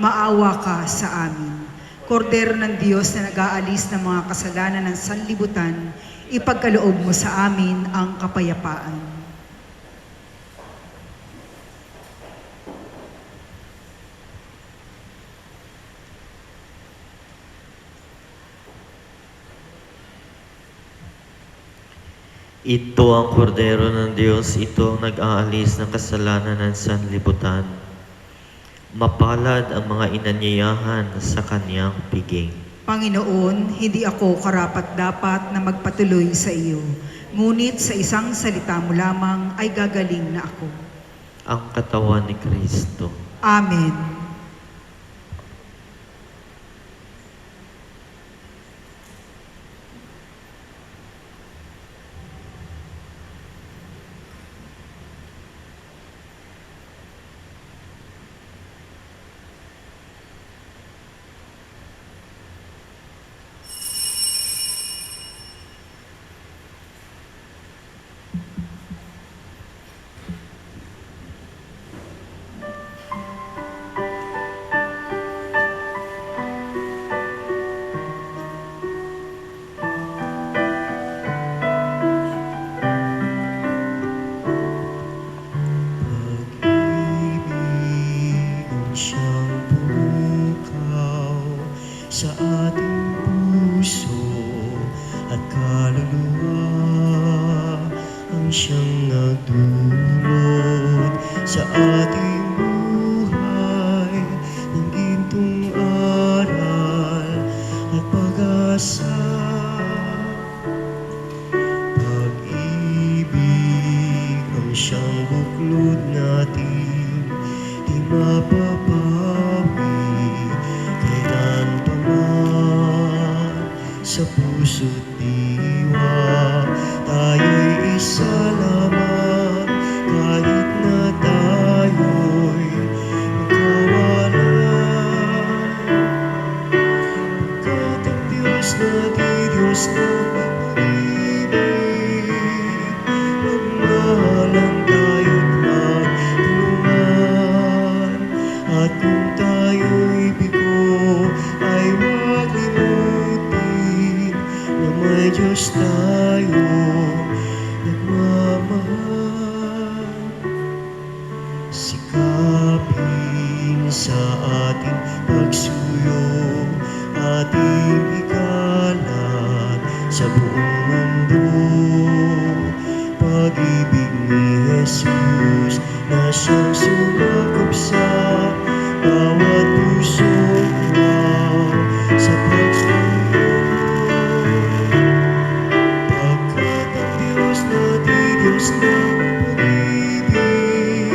maawa ka sa amin. Kordero ng Diyos na nag-aalis ng mga kasalanan ng sanlibutan, ipagkaloob mo sa amin ang kapayapaan. Ito ang kordero ng Diyos, ito ang nag-aalis ng kasalanan ng sanlibutan. Mapalad ang mga inanyayahan sa kanyang piging. Panginoon, hindi ako karapat-dapat na magpatuloy sa iyo, ngunit sa isang salita mo lamang ay gagaling na ako. Ang katawan ni Kristo. Amen. Pag-ibig siyang bukaw sa ating puso at kaluluwa, ang siyang nagdulot sa ating buhay ng gintong aral at pag-asa. Pag-ibig ang siyang buklod natin, di mapapawi kailan pa man. Sa puso't diwa tayo'y isa lamang, kahit na tayo'y magkawalan. Pagkat ang Diyos na di Diyos na pag-ibig, magmahalan tayo't magtulungan. At kung tayo'y bigo, ay huwag limutin na may Diyos tayong nagmamahal. Sikapin sa ating pagsuyo, ating ikalat sa buong mundo. Pag-ibig ni Jesus na siyang sumakop sa bawat pusong wow sa pagsuyo. Pagkat ang Diyos na di Diyos na pag-ibig,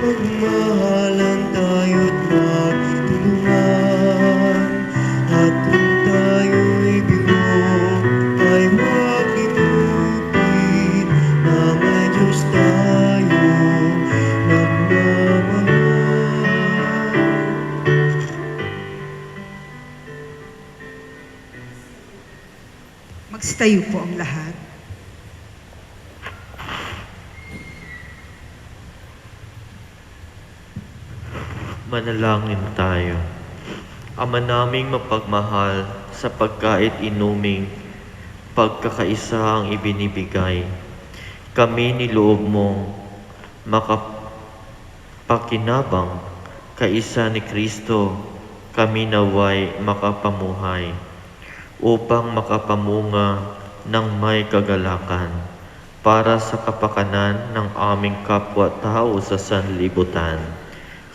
magmahalan tayo't magtulungan. At kung tayo'y bigo, Magstayo po ang lahat. Manalangin tayo. Ama naming mapagmahal, sa pagkait inuming pagkakaisa ang ibinibigay, kami niloob mong makapakinabang kaisa ni Kristo, kami naway makapamuhay upang makapamunga ng may kagalakan para sa kapakanan ng aming kapwa-tao sa sanlibutan.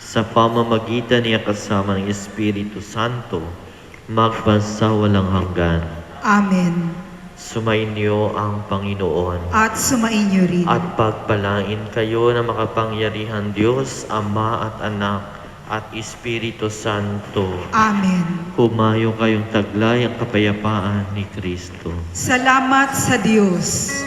Sa pamamagitan niya kasama ng Espiritu Santo, magpasawalang hanggan. Amen. Sumainyo ang Panginoon. At sumainyo rin. At pagpalain kayo ng makapangyarihan Diyos, Ama at Anak at Espiritu Santo. Amen. Humayo kayong taglay ang kapayapaan ni Kristo. Salamat sa Diyos.